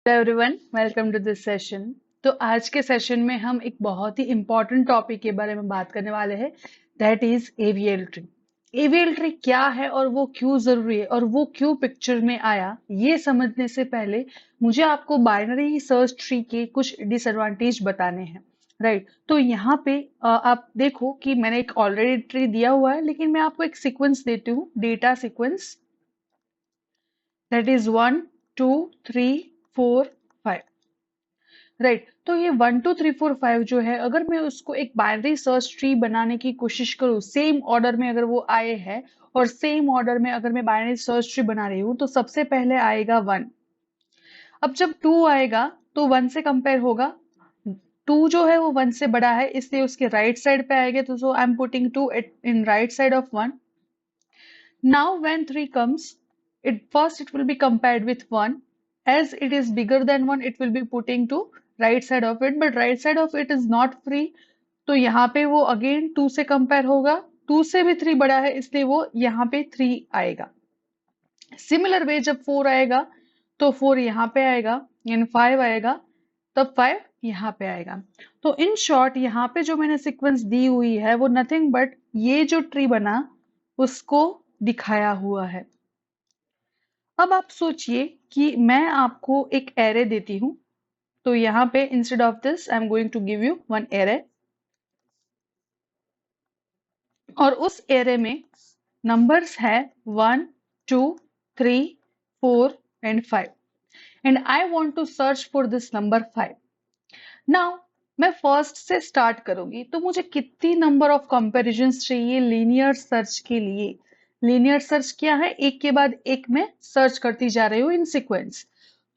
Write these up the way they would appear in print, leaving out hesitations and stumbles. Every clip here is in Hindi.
Hello everyone, welcome to this session. तो आज के सेशन में हम एक बहुत ही इम्पोर्टेंट टॉपिक के बारे में बात करने वाले हैं, that is AVL tree. AVL tree क्या है और वो क्यों जरूरी है और वो क्यों पिक्चर में आया, ये समझने से पहले मुझे आपको बाइनरी सर्च ट्री के कुछ डिसएडवांटेज बताने हैं। राइट, तो यहाँ पे आप देखो कि मैंने एक ऑलरेडी ट्री दिया हुआ है, लेकिन मैं आपको एक सीक्वेंस देती हूँ, data sequence, that is 1 2 3 4 5। Right, तो ये 1 2 3 4 5 जो है, अगर मैं उसको एक बाइनरी सर्च ट्री बनाने की कोशिश करूँ, सेम ऑर्डर में अगर वो आए हैं और सेम ऑर्डर में अगर मैं बाइनरी सर्च ट्री बना रही हूँ, तो सबसे पहले आएगा 1। अब जब 2 आएगा तो 1 से कंपेयर होगा। 2 जो है वो 1 से बड़ा है, इसलिए उसके राइट साइड पे आएगा, तो so I am putting 2 in right side of 1। Now when 3 comes, it will be compared with 1. As it is bigger than 1, it will be putting to right side of it, but right side of it is not free. तो यहाँ पे वो अगेन 2 से कंपेयर होगा, 2 से भी 3 बड़ा है, इसलिए वो यहाँ पे 3 आएगा। सिमिलर वे जब 4 आएगा तो 4 यहाँ पे आएगा, यानी 5 आएगा, तब 5 यहाँ पे आएगा। तो इन शॉर्ट यहाँ पे जो मैंने सीक्वेंस दी हुई है वो नथिंग बट ये जो ट्री बना उसको दिखाया हुआ है। अब आप सोचिए कि मैं आपको एक एरे देती हूं, तो यहाँ पे instead of this I am going to give you one array, और उस एरे में नंबर्स है 1 2 3 4 and 5, and I want to search for this number 5। Now मैं फर्स्ट से स्टार्ट करूंगी, तो मुझे कितनी नंबर ऑफ कंपैरिजंस चाहिए लीनियर सर्च के लिए। लीनियर सर्च क्या है, एक के बाद एक में सर्च करती जा रही हूँ इन सीक्वेंस।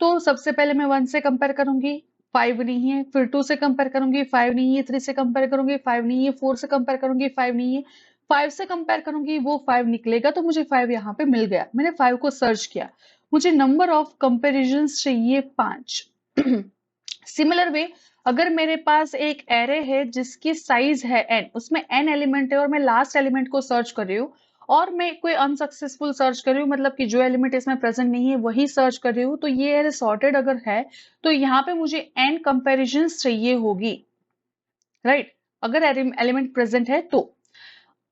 तो सबसे पहले मैं 1 से कंपेयर करूंगी, 5 नहीं है, फिर 2 से कंपेयर करूंगी, 5 नहीं है, 3 से कंपेयर करूंगी, 5 नहीं है, 4 से कंपेयर करूंगी, 5 नहीं है, 5 से कंपेयर करूंगी, वो 5 निकलेगा, तो मुझे 5 यहाँ पे मिल गया। मैंने 5 को सर्च किया, मुझे नंबर ऑफ कंपेरिजंस चाहिए 5। सिमिलर वे, अगर मेरे पास एक एरे है जिसकी साइज है n, उसमें n एलिमेंट है और मैं लास्ट एलिमेंट को सर्च कर रही हूँ, और मैं कोई अनसक्सेसफुल सर्च कर रही हूँ, मतलब कि जो एलिमेंट इसमें प्रेजेंट नहीं है वही सर्च कर रही हूँ, तो ये एरे सॉर्टेड अगर है तो यहाँ पे मुझे n कंपेरिजंस चाहिए होगी। राइट, अगर एलिमेंट प्रेजेंट है तो।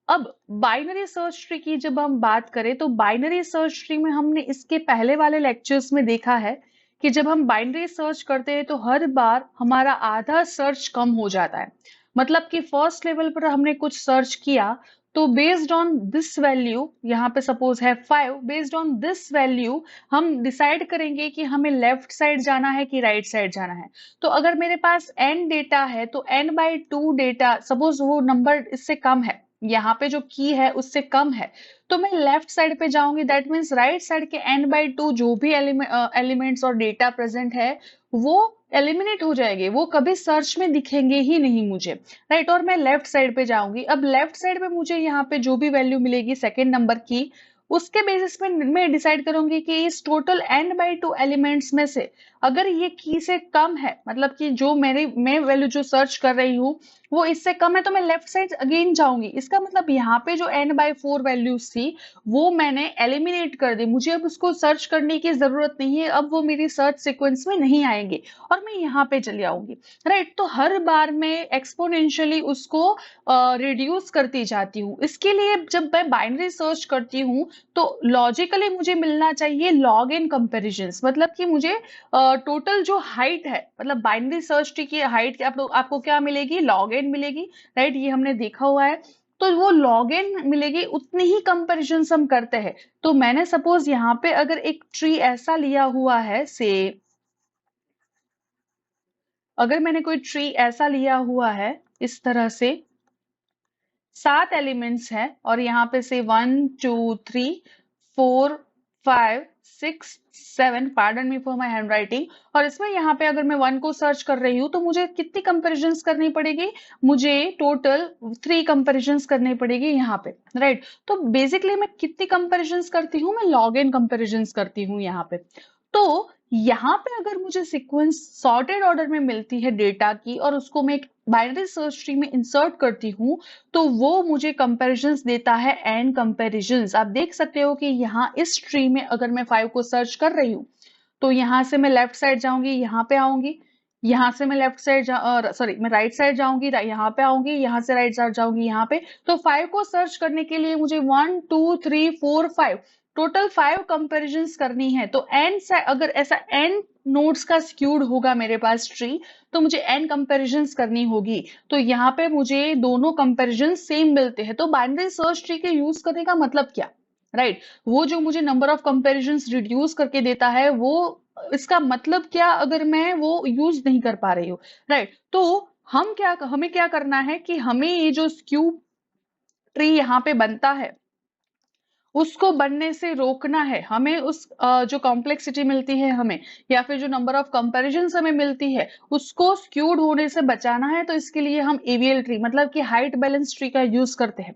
अब बाइनरी सर्च ट्री की जब हम बात करें, तो बाइनरी सर्च ट्री में हमने इसके पहले वाले लेक्चर्स में देखा है कि जब हम बाइनरी सर्च करते हैं तो हर बार हमारा आधा सर्च कम हो जाता है। मतलब कि फर्स्ट लेवल पर हमने कुछ सर्च किया, तो बेस्ड ऑन दिस वैल्यू, यहाँ पे सपोज है 5, बेस्ड ऑन दिस वैल्यू हम डिसाइड करेंगे कि हमें लेफ्ट साइड जाना है कि राइट साइड जाना है। तो अगर मेरे पास n डेटा है तो n/2 डेटा, सपोज वो नंबर इससे कम है, यहाँ पे जो की है उससे कम है, तो मैं लेफ्ट साइड पे जाऊंगी, दैट मीन्स राइट साइड के n/2 जो भी एलिमेंट्स और डेटा प्रेजेंट है वो एलिमिनेट हो जाएंगे, वो कभी सर्च में दिखेंगे ही नहीं मुझे। राइट, और मैं लेफ्ट साइड पे जाऊंगी। अब लेफ्ट साइड पे मुझे यहाँ पे जो भी वैल्यू मिलेगी सेकेंड नंबर की, उसके बेसिस पे मैं डिसाइड करूंगी कि इस टोटल n/2 एलिमेंट्स में से अगर ये की से कम है, मतलब कि जो मैं वैल्यू जो सर्च कर रही हूँ वो इससे कम है, तो मैं लेफ्ट साइड अगेन जाऊंगी। इसका मतलब यहाँ पे जो n/4 वैल्यूज थी वो मैंने एलिमिनेट कर दी, मुझे अब उसको सर्च करने की जरूरत नहीं है, अब वो मेरी सर्च सीक्वेंस में नहीं आएंगे और मैं यहाँ पे चली आऊंगी। राइट, तो हर बार मैं एक्सपोनेंशियली उसको रिड्यूस करती जाती हूँ। इसके लिए जब मैं बाइनरी सर्च करती हूँ तो लॉजिकली मुझे मिलना चाहिए लॉग एन कंपेरिजंस, मतलब कि मुझे टोटल जो हाइट है, मतलब बाइनरी सर्च ट्री की हाइट आपको क्या मिलेगी, लॉग एन मिलेगी। राइट, ये हमने देखा हुआ है, तो वो लॉग एन मिलेगी, उतनी ही कंपेरिजन हम करते हैं। तो मैंने सपोज यहाँ पे अगर एक ट्री ऐसा लिया हुआ है से, अगर मैंने कोई ट्री ऐसा लिया हुआ है इस तरह से, 7 एलिमेंट्स है और यहाँ पे से 1 2 3 4 5 6 7, pardon me for my hand writing, और इसमें यहाँ पे अगर मैं 1 को सर्च कर रही हूँ तो मुझे कितनी कंपेरिजन करनी पड़ेगी, मुझे टोटल 3 कंपेरिजन करनी पड़ेगी यहाँ पे। राइट, तो बेसिकली मैं कितनी कंपेरिजन करती हूँ, मैं लॉग इन कंपेरिजन करती हूँ यहाँ पे। तो यहाँ पे अगर मुझे सीक्वेंस सॉर्टेड ऑर्डर में मिलती है डेटा की और उसको मैं एक बाइनरी सर्च ट्री में इंसर्ट करती हूँ, तो वो मुझे कंपैरिजंस देता है एंड कंपैरिजंस। आप देख सकते हो कि यहाँ इस ट्री में अगर मैं 5 को सर्च कर रही हूँ तो यहाँ से मैं लेफ्ट साइड जाऊंगी, यहाँ पे आऊंगी, यहाँ से मैं लेफ्ट साइड सॉरी मैं राइट साइड जाऊंगी, यहाँ पे आऊंगी, यहाँ से राइट साइड जाऊंगी, यहाँ पे। तो 5 को सर्च करने के लिए मुझे 1 2 3 4 5 टोटल 5 कंपेरिजन्स करनी है। तो एन अगर ऐसा एन नोड्स का स्क्यूड होगा मेरे पास ट्री, तो मुझे एन कंपेरिजन्स करनी होगी। तो यहाँ पे मुझे दोनों कंपेरिजन सेम मिलते हैं। तो बाइनरी सर्च ट्री के यूज करने का मतलब क्या, राइट वो जो मुझे नंबर ऑफ कंपेरिजन्स रिड्यूस करके देता है, वो इसका मतलब क्या अगर मैं वो यूज नहीं कर पा रही हूँ, राइट। तो हमें क्या करना है कि हमें ये जो स्क्यू ट्री यहाँ पे बनता है उसको बनने से रोकना है। हमें उस जो कॉम्प्लेक्सिटी मिलती है हमें, या फिर जो नंबर ऑफ कंपैरिजन हमें मिलती है, उसको स्क्यूड होने से बचाना है। तो इसके लिए हम एवीएल ट्री मतलब कि हाइट बैलेंस ट्री का यूज करते हैं।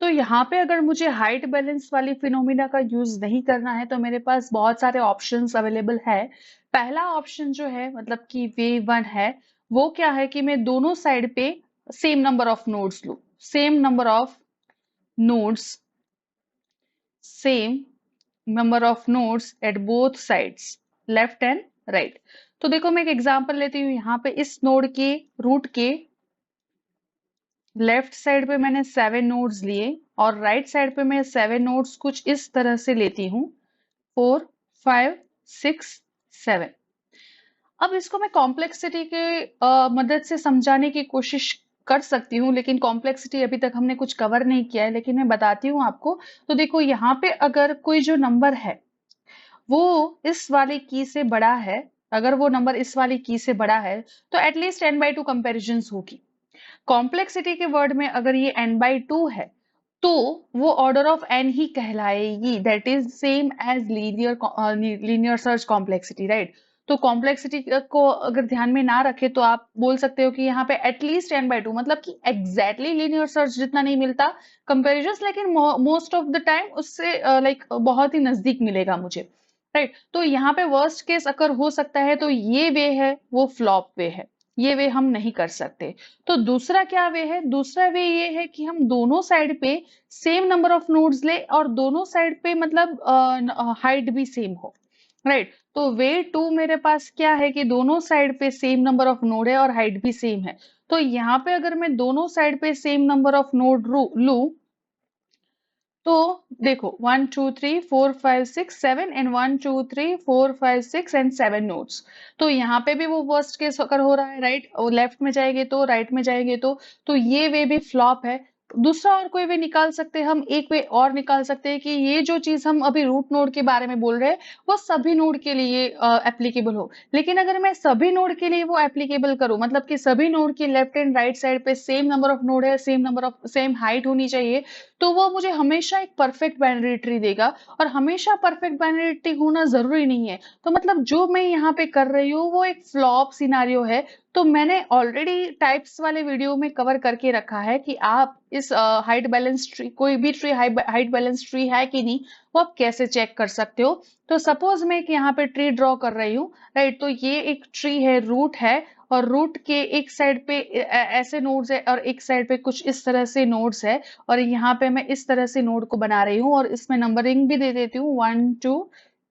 तो यहाँ पे अगर मुझे हाइट बैलेंस वाली फिनोमिना का यूज नहीं करना है, तो मेरे पास बहुत सारे ऑप्शंस अवेलेबल है। पहला ऑप्शन जो है मतलब कि वे वन है, वो क्या है कि मैं दोनों साइड पे सेम नंबर ऑफ नोड्स लूं, same number of nodes, same number of nodes at both sides, left and right. तो देखो मैं एक एग्जांपल लेती हूँ। यहाँ पे इस नोड के रूट के लेफ्ट साइड पे मैंने 7 नोड्स लिए और राइट साइड पे मैं 7 नोड्स कुछ इस तरह से लेती हूँ, 4 5 6 7। अब इसको मैं कॉम्प्लेक्सिटी के मदद से समझाने की कोशिश कर सकती हूँ, लेकिन कॉम्प्लेक्सिटी अभी तक हमने कुछ कवर नहीं किया है, लेकिन मैं बताती हूँ आपको। तो देखो यहाँ पे अगर कोई जो नंबर है वो इस वाली की से बड़ा है, अगर वो नंबर इस वाली की से बड़ा है, तो एटलीस्ट n/2 कंपेरिजन होगी। कॉम्प्लेक्सिटी के वर्ड में अगर ये n/2 है, तो वो ऑर्डर ऑफ n ही कहलाएगी। That is same as linear search complexity, right. तो कॉम्प्लेक्सिटी को अगर ध्यान में ना रखे तो आप बोल सकते हो कि यहाँ पे एटलीस्ट n/2 मतलब कि एग्जैक्टली लीनियर सर्च जितना नहीं मिलता कंपेरिजन, लेकिन मोस्ट ऑफ द टाइम उससे लाइक बहुत ही नजदीक मिलेगा मुझे, राइट। तो यहाँ पे वर्स्ट केस अगर हो सकता है तो ये वे है वो फ्लॉप वे है, ये वे हम नहीं कर सकते। तो दूसरा क्या वे है, दूसरा वे ये है कि हम दोनों साइड पे सेम नंबर ऑफ नोड्स ले और दोनों साइड पे मतलब हाइट भी सेम हो, राइट। तो वे टू मेरे पास क्या है कि दोनों साइड पे सेम नंबर ऑफ नोड है और हाइट भी सेम है। तो यहाँ पे अगर मैं दोनों साइड पे सेम नंबर ऑफ नोड लू, तो देखो 1 2 3 4 5 6 7 एंड 1 2 3 4 5 6 एंड 7 नोट्स। तो यहाँ पे भी वो वर्स्ट केस अगर हो रहा है, राइट, और लेफ्ट में जाएंगे तो राइट में जाएंगे तो ये वे भी फ्लॉप है। दूसरा और कोई वे निकाल सकते हैं हम, एक वे और निकाल सकते हैं कि ये जो चीज हम अभी रूट नोड के बारे में बोल रहे हैं वो सभी नोड के लिए एप्लीकेबल हो। लेकिन अगर मैं सभी नोड के लिए वो एप्लीकेबल करूं, मतलब कि सभी नोड की लेफ्ट एंड राइट साइड पे सेम नंबर ऑफ नोड है, सेम हाइट होनी चाहिए, तो वो मुझे हमेशा एक परफेक्ट बाइनरी ट्री देगा। और हमेशा परफेक्ट बाइनरी ट्री होना जरूरी नहीं है। तो मतलब जो मैं यहाँ पे कर रही हूँ वो एक फ्लॉप सिनारियो है। तो मैंने ऑलरेडी टाइप्स वाले वीडियो में कवर करके रखा है कि आप इस हाइट बैलेंस ट्री, कोई भी ट्री हाइट बैलेंस ट्री है कि नहीं, वो आप कैसे चेक कर सकते हो। तो सपोज मैं एक यहाँ पे ट्री ड्रॉ कर रही हूँ, राइट। तो ये एक ट्री है, रूट है, और रूट के एक साइड पे ऐसे नोड्स है और एक साइड पे कुछ इस तरह से नोड्स है। और यहाँ पे मैं इस तरह से नोड को बना रही हूँ और इसमें नंबरिंग भी दे देती हूँ 1 2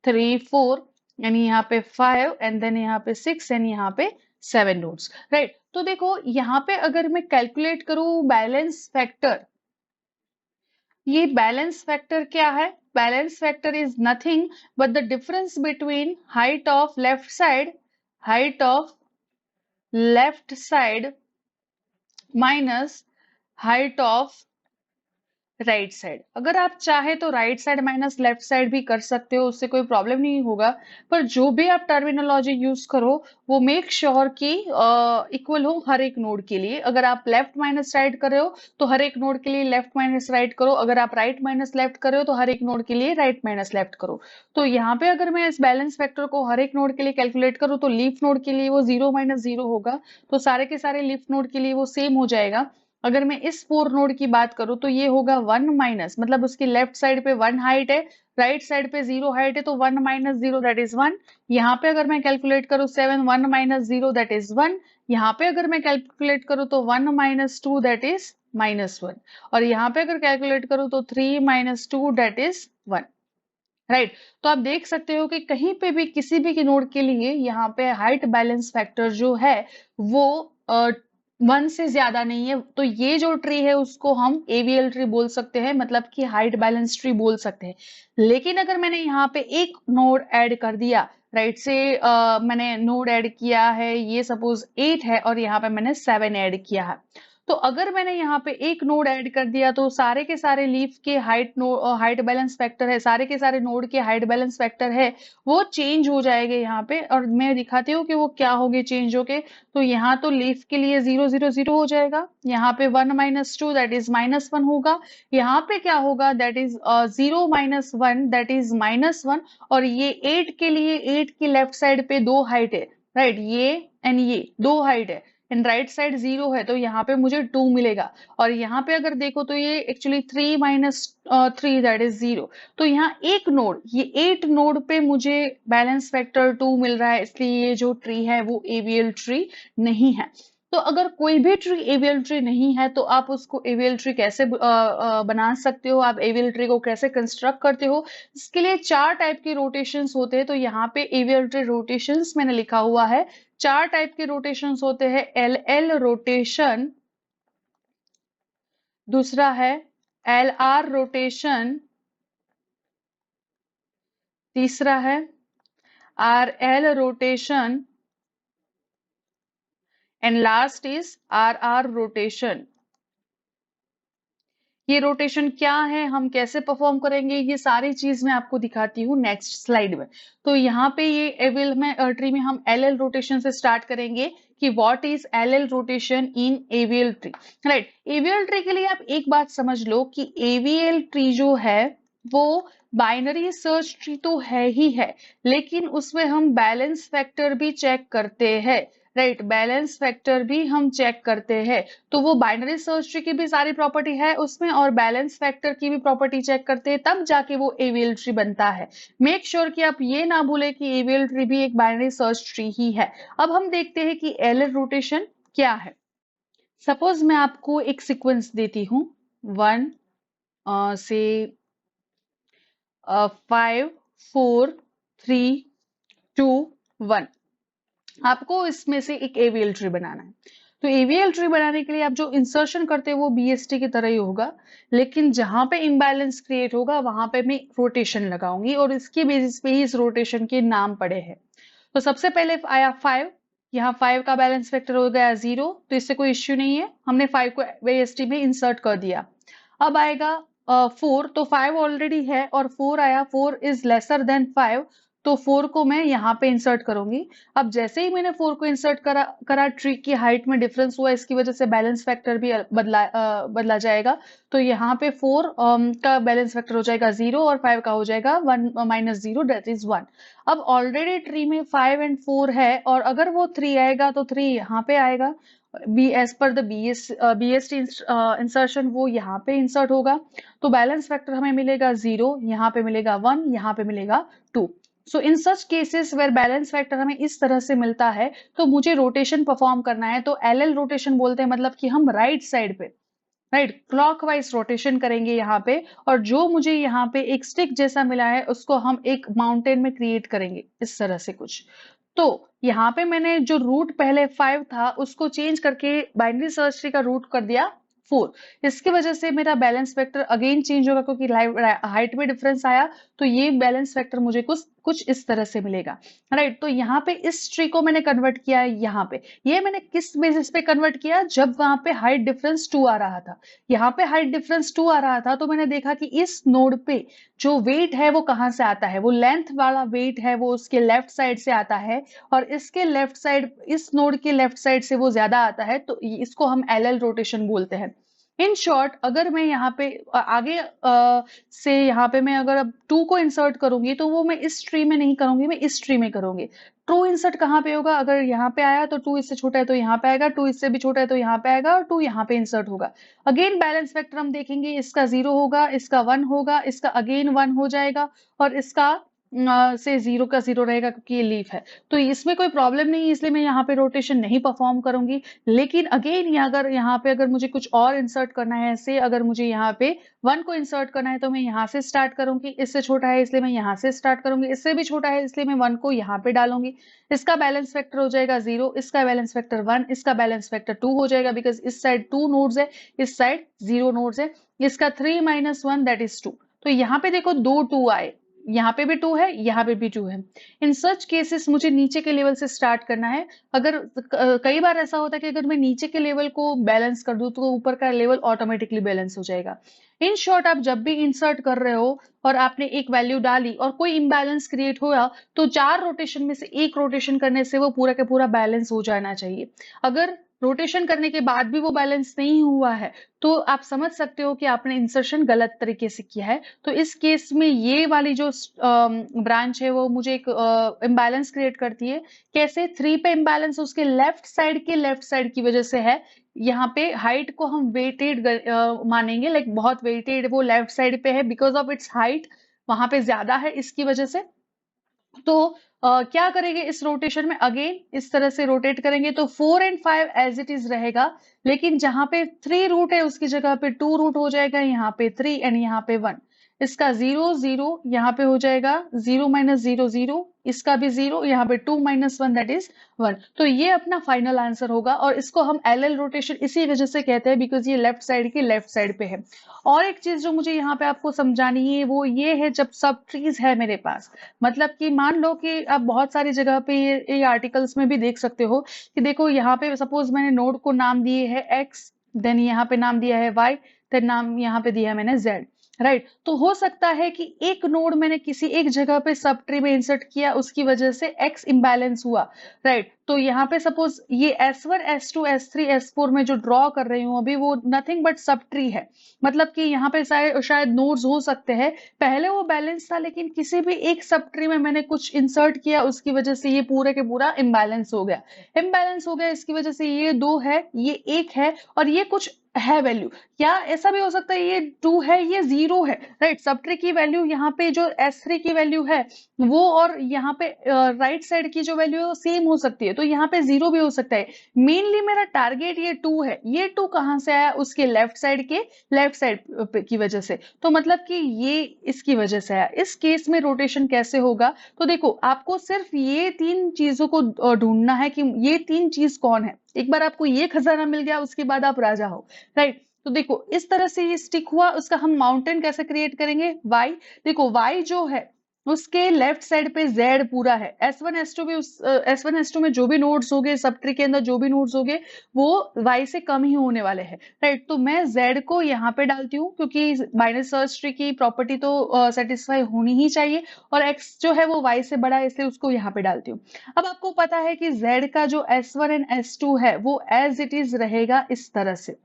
3 4 यानी यहाँ पे 5 एंड देन यहाँ पे 6 एंड यहाँ पे 7 नोड्स, राइट। तो देखो यहाँ पे अगर मैं कैलकुलेट करूँ बैलेंस फैक्टर, ये बैलेंस फैक्टर क्या है? Balance factor is nothing but the difference between height of left side minus height of right side. अगर आप चाहे तो right side minus left side भी कर सकते हो, उससे कोई प्रॉब्लम नहीं होगा। पर जो भी आप टर्मिनोलॉजी यूज करो वो मेक श्योर कि इक्वल हो हर एक नोड के लिए। अगर आप लेफ्ट माइनस राइट कर रहे हो तो हर एक नोड के लिए लेफ्ट माइनस राइट करो, अगर आप राइट माइनस लेफ्ट कर रहे हो तो हर एक नोड के लिए राइट माइनस लेफ्ट करो। तो यहाँ पे अगर मैं इस बैलेंस फैक्टर को हर एक नोड के लिए कैलकुलेट करूँ तो लीफ नोड के लिए वो 0 माइनस 0 होगा, तो सारे के सारे लीफ नोड के लिए वो सेम हो जाएगा। अगर मैं इस 4 नोड की बात करूं तो ये होगा 1 माइनस, मतलब उसकी लेफ्ट साइड पे 1 हाइट है, राइट साइड पे 0 हाइट है, तो 1 माइनस 0 दैट इज 1। यहाँ पे अगर मैं कैलकुलेट करूं 7 1 माइनस 0 दैट इज 1। यहाँ पे अगर मैं कैलकुलेट करूं तो 1 माइनस 2 दैट इज -1। और यहाँ पे अगर कैलकुलेट करूं तो 3 माइनस 2 दैट इज 1। राइट। तो आप देख सकते हो कि कहीं पे भी किसी भी नोड के लिए यहाँ पे हाइट बैलेंस फैक्टर जो है वो 1 से ज्यादा नहीं है। तो ये जो ट्री है उसको हम एवीएल ट्री बोल सकते हैं, मतलब कि हाइट बैलेंस ट्री बोल सकते हैं। लेकिन अगर मैंने यहाँ पे एक नोड ऐड कर दिया, राइट से मैंने नोड ऐड किया है, ये सपोज 8 है और यहाँ पे मैंने 7 ऐड किया है। तो अगर मैंने यहाँ पे एक नोड ऐड कर दिया तो सारे के सारे लीफ के हाइट बैलेंस फैक्टर है, सारे के सारे नोड के हाइट बैलेंस फैक्टर है, वो चेंज हो जाएंगे यहाँ पे। और मैं दिखाती हूँ कि वो क्या होंगे चेंज होके। तो यहाँ तो लीफ के लिए 0 0 0 हो जाएगा, यहाँ पे 1 -2 दैट इज -1 होगा, यहाँ पे क्या होगा दैट इज 0 -1 दैट इज -1। और ये 8 के लिए 8 की लेफ्ट साइड पे दो हाइट है, राइट, ये एंड ये दो हाइट है, एंड राइट साइड 0 है, तो यहाँ पे मुझे 2 मिलेगा। और यहाँ पे अगर देखो तो ये एक्चुअली 3 -3 दैट इज 0। तो यहाँ एक नोड, ये 8 नोड पे मुझे बैलेंस फैक्टर 2 मिल रहा है, इसलिए ये जो ट्री है वो एवीएल ट्री नहीं है। तो अगर कोई भी ट्री एवीएल ट्री नहीं है तो आप उसको एवीएल ट्री कैसे बना सकते हो, आप एवीएल ट्री को कैसे कंस्ट्रक्ट करते हो। इसके लिए 4 टाइप के रोटेशंस होते हैं। तो यहाँ पे एवीएल ट्री रोटेशंस मैंने लिखा हुआ है। 4 टाइप के रोटेशंस होते हैं। एल एल रोटेशन, दूसरा है एल आर रोटेशन, तीसरा है R L rotation, and last is R R rotation. ये रोटेशन क्या है, हम कैसे परफॉर्म करेंगे, ये सारी चीज मैं आपको दिखाती हूँ नेक्स्ट स्लाइड में। तो यहाँ पे ये एविल में ट्री में हम एल एल रोटेशन से स्टार्ट करेंगे कि what is L L rotation in AVL tree, right. AVL tree के लिए आप एक बात समझ लो कि एवीएल ट्री जो है वो बाइनरी सर्च ट्री तो है ही है, लेकिन उसमें हम बैलेंस फैक्टर भी चेक करते हैं, राइट, बैलेंस फैक्टर भी हम चेक करते हैं। तो वो बाइनरी सर्च ट्री की भी सारी प्रॉपर्टी है उसमें, और बैलेंस फैक्टर की भी प्रॉपर्टी चेक करते हैं, तब जाके वो एवीएल ट्री बनता है। मेक श्योर कि आप ये ना भूले कि एवीएल ट्री भी एक बाइनरी सर्च ट्री ही है। अब हम देखते हैं कि एलएल रोटेशन क्या है। सपोज मैं आपको एक सीक्वेंस देती हूँ 1 से 5 4 3 2 1। आपको इसमें से एक एवीएल ट्री बनाना है। तो एवीएल ट्री बनाने के लिए आप जो इंसर्शन करते हैं वो बीएसटी की तरह ही होगा, लेकिन जहां पे इम्बैलेंस क्रिएट होगा वहां पे मैं रोटेशन लगाऊंगी और इसके बेसिस पे ही इस रोटेशन के नाम पड़े हैं। तो सबसे पहले आया 5, यहाँ 5 का बैलेंस फैक्टर हो गया 0, तो इससे कोई इश्यू नहीं है, हमने 5 को बीएसटी में इंसर्ट कर दिया। अब आएगा 4, तो 5 ऑलरेडी है और 4 आया, 4 इज लेसर देन 5, तो 4 को मैं यहाँ पे इंसर्ट करूंगी। अब जैसे ही मैंने 4 को इंसर्ट करा ट्री की हाइट में डिफरेंस हुआ, इसकी वजह से बैलेंस फैक्टर भी बदला जाएगा। तो यहाँ पे 4 का बैलेंस फैक्टर हो जाएगा 0 और 5 का हो जाएगा 1 -0 दैट इज 1। अब ऑलरेडी ट्री में 5 एंड 4 है, और अगर वो 3 आएगा तो 3 यहाँ पे आएगा, B as per the BST insertion वो यहाँ पे इंसर्ट होगा। तो बैलेंस फैक्टर हमें मिलेगा 0, यहाँ पे मिलेगा 1, यहाँ पे मिलेगा 2। So in such cases where balance factor हमें इस तरह से मिलता है, तो मुझे रोटेशन परफॉर्म करना है, तो एल एल रोटेशन बोलते हैं, मतलब कि हम राइट साइड पे, राइट, क्लॉकवाइज रोटेशन करेंगे यहाँ पे। और जो मुझे यहाँ पे एक स्टिक जैसा मिला है उसको हम एक माउंटेन में क्रिएट करेंगे इस तरह से कुछ। तो यहाँ पे मैंने जो रूट पहले 5 था उसको चेंज करके बाइनरी सर्च ट्री का रूट कर दिया 4। इसकी वजह से मेरा बैलेंस वेक्टर अगेन चेंज होगा क्योंकि हाइट में डिफरेंस आया, तो ये बैलेंस वेक्टर मुझे कुछ कुछ इस तरह से मिलेगा, राइट। तो यहाँ पे इस ट्री को मैंने कन्वर्ट किया है यहाँ पे। ये मैंने किस बेसिस पे कन्वर्ट किया, जब वहां पे हाइट डिफरेंस 2 आ रहा था, यहाँ पे हाइट डिफरेंस 2 आ रहा था, तो मैंने देखा कि इस नोड पे जो वेट है वो कहाँ से आता है, वो लेंथ वाला वेट है वो उसके लेफ्ट साइड से आता है, और इसके लेफ्ट साइड, इस नोड के लेफ्ट साइड से वो ज्यादा आता है, तो इसको हम एल एल रोटेशन बोलते हैं। इन शॉर्ट, अगर मैं यहाँ पे आगे से यहाँ पे मैं अगर अब 2 को इंसर्ट करूंगी तो वो मैं इस ट्री में नहीं करूंगी, मैं इस ट्री में करूंगी। ट्रू इंसर्ट कहाँ पे होगा, अगर यहाँ पे आया तो 2 इससे छोटा है तो यहाँ पे आएगा, 2 इससे भी छोटा है तो यहाँ पे आएगा, और 2 यहाँ पे इंसर्ट होगा। अगेन बैलेंस फैक्टर हम देखेंगे, इसका 0 होगा, इसका 1 होगा, इसका अगेन 1 हो जाएगा, और इसका से 0 का 0 रहेगा क्योंकि ये लीफ है, तो इसमें कोई प्रॉब्लम नहीं है, इसलिए मैं यहाँ पे रोटेशन नहीं परफॉर्म करूंगी। लेकिन अगेन अगर यहाँ पे अगर मुझे कुछ और इंसर्ट करना है, ऐसे अगर मुझे यहाँ पे 1 को इंसर्ट करना है तो मैं यहाँ से स्टार्ट करूंगी, इससे छोटा है इसलिए मैं यहाँ से स्टार्ट करूंगी, इससे भी छोटा है इसलिए मैं 1 को यहाँ पे डालूंगी। इसका बैलेंस फैक्टर हो जाएगा 0, इसका बैलेंस फैक्टर 1, इसका बैलेंस फैक्टर 2 हो जाएगा, बिकॉज इस साइड 2 नोड्स है, इस साइड 0 नोड्स है। इसका 3 - 1 दैट इज 2। तो यहाँ पे देखो 2 2 आए, यहाँ पे भी 2 है, यहाँ पे भी 2 है। इन सच केसेस मुझे नीचे के लेवल से स्टार्ट करना है। अगर कई बार ऐसा होता है कि अगर मैं नीचे के लेवल को बैलेंस कर दूं तो ऊपर का लेवल ऑटोमेटिकली बैलेंस हो जाएगा। इन शॉर्ट, आप जब भी इंसर्ट कर रहे हो और आपने एक वैल्यू डाली और कोई इम्बैलेंस क्रिएट हुआ, तो 4 रोटेशन में से एक रोटेशन करने से वो पूरा का पूरा बैलेंस हो जाना चाहिए। अगर रोटेशन करने के बाद भी वो बैलेंस नहीं हुआ है, तो आप समझ सकते हो कि आपने इंसर्शन गलत तरीके से किया है। तो इस केस में ये वाली जो ब्रांच है वो मुझे एक इम्बैलेंस क्रिएट करती है। कैसे? 3 पे इम्बैलेंस उसके लेफ्ट साइड की वजह से है। यहाँ पे हाइट को हम वेटेड मानेंगे, लाइक बहुत वेटेड वो लेफ्ट साइड पे है, बिकॉज ऑफ इट्स हाइट वहां पे ज्यादा है, इसकी वजह से। तो क्या करेंगे इस रोटेशन में? अगेन इस तरह से रोटेट करेंगे तो 4 और 5 एज इट इज रहेगा, लेकिन जहां पे 3 रूट है उसकी जगह पे 2 रूट हो जाएगा, यहाँ पे 3 एंड यहाँ पे 1। इसका 0 0 यहाँ पे हो जाएगा, 0 - 0 0, इसका भी 0, यहाँ पे 2 - 1 दैट इज 1। तो ये अपना फाइनल आंसर होगा, और इसको हम एल रोटेशन इसी वजह से कहते हैं, बिकॉज ये लेफ्ट साइड की लेफ्ट साइड पे है। और एक चीज जो मुझे यहाँ पे आपको समझानी है वो ये है, जब सब ट्रीज है मेरे पास, मतलब कि मान लो कि आप बहुत सारी जगह पे ये आर्टिकल्स में भी देख सकते हो कि देखो यहाँ पे सपोज मैंने नोड को नाम दिए है एक्स, देन यहाँ पे नाम दिया है वाई, देन नाम यहाँ पे दिया है मैंने जेड, राइट। तो हो सकता है कि एक नोड मैंने किसी एक जगह पे सब ट्री में इंसर्ट किया, उसकी वजह से एक्स इम्बैलेंस हुआ, राइट। तो यहाँ पे सपोज ये S1 S2 S3 S4 में जो ड्रॉ कर रही हूँ अभी, वो नथिंग बट सब ट्री है। मतलब कि यहाँ पे शायद नोड्स हो सकते हैं, पहले वो बैलेंस था, लेकिन किसी भी एक सब ट्री में मैंने कुछ इंसर्ट किया, उसकी वजह से ये पूरे के पूरा इम्बैलेंस हो गया। इम्बैलेंस हो गया इसकी वजह से ये 2 है, ये 1 है, और ये कुछ है वैल्यू। या ऐसा भी हो सकता है ये 2 है, ये 0 है, राइट। सब ट्री की वैल्यू यहाँ पे जो S3 की वैल्यू है वो, और यहाँ पे राइट साइड की जो वैल्यू है वो सेम हो सकती है, तो यहाँ पे 0 भी हो सकता है। मेनली मेरा टारगेट ये 2 है। ये 2 कहाँ से आया? उसके लेफ्ट साइड की वजह से। तो मतलब कि ये इसकी वजह से आया। इस केस में रोटेशन कैसे होगा? तो देखो, आपको सिर्फ ये 3 चीजों को ढूंढना है कि ये 3 चीज कौन है। एक बार आपको ये खजाना मिल गया, उसके बाद आप राजा हो, राइट। तो देखो इस तरह से ये स्टिक हुआ, उसका हम माउंटेन कैसे क्रिएट करेंगे? वाई। देखो वाई जो है उसके लेफ्ट साइड पे Z पूरा है। S1 S2 भी S1 S2 में जो भी नोड्स होंगे, सब ट्री के अंदर जो भी नोड्स होंगे, वो Y से कम ही होने वाले हैं, राइट। तो मैं Z को यहाँ पे डालती हूँ, क्योंकि माइनस सर्च ट्री की प्रॉपर्टी तो सेटिस्फाई होनी ही चाहिए, और X जो है वो Y से बड़ा है, इसलिए उसको यहाँ पे डालती हूँ। अब आपको पता है कि Z का जो S1 एंड S2 है वो एज इट इज रहेगा इस तरह से।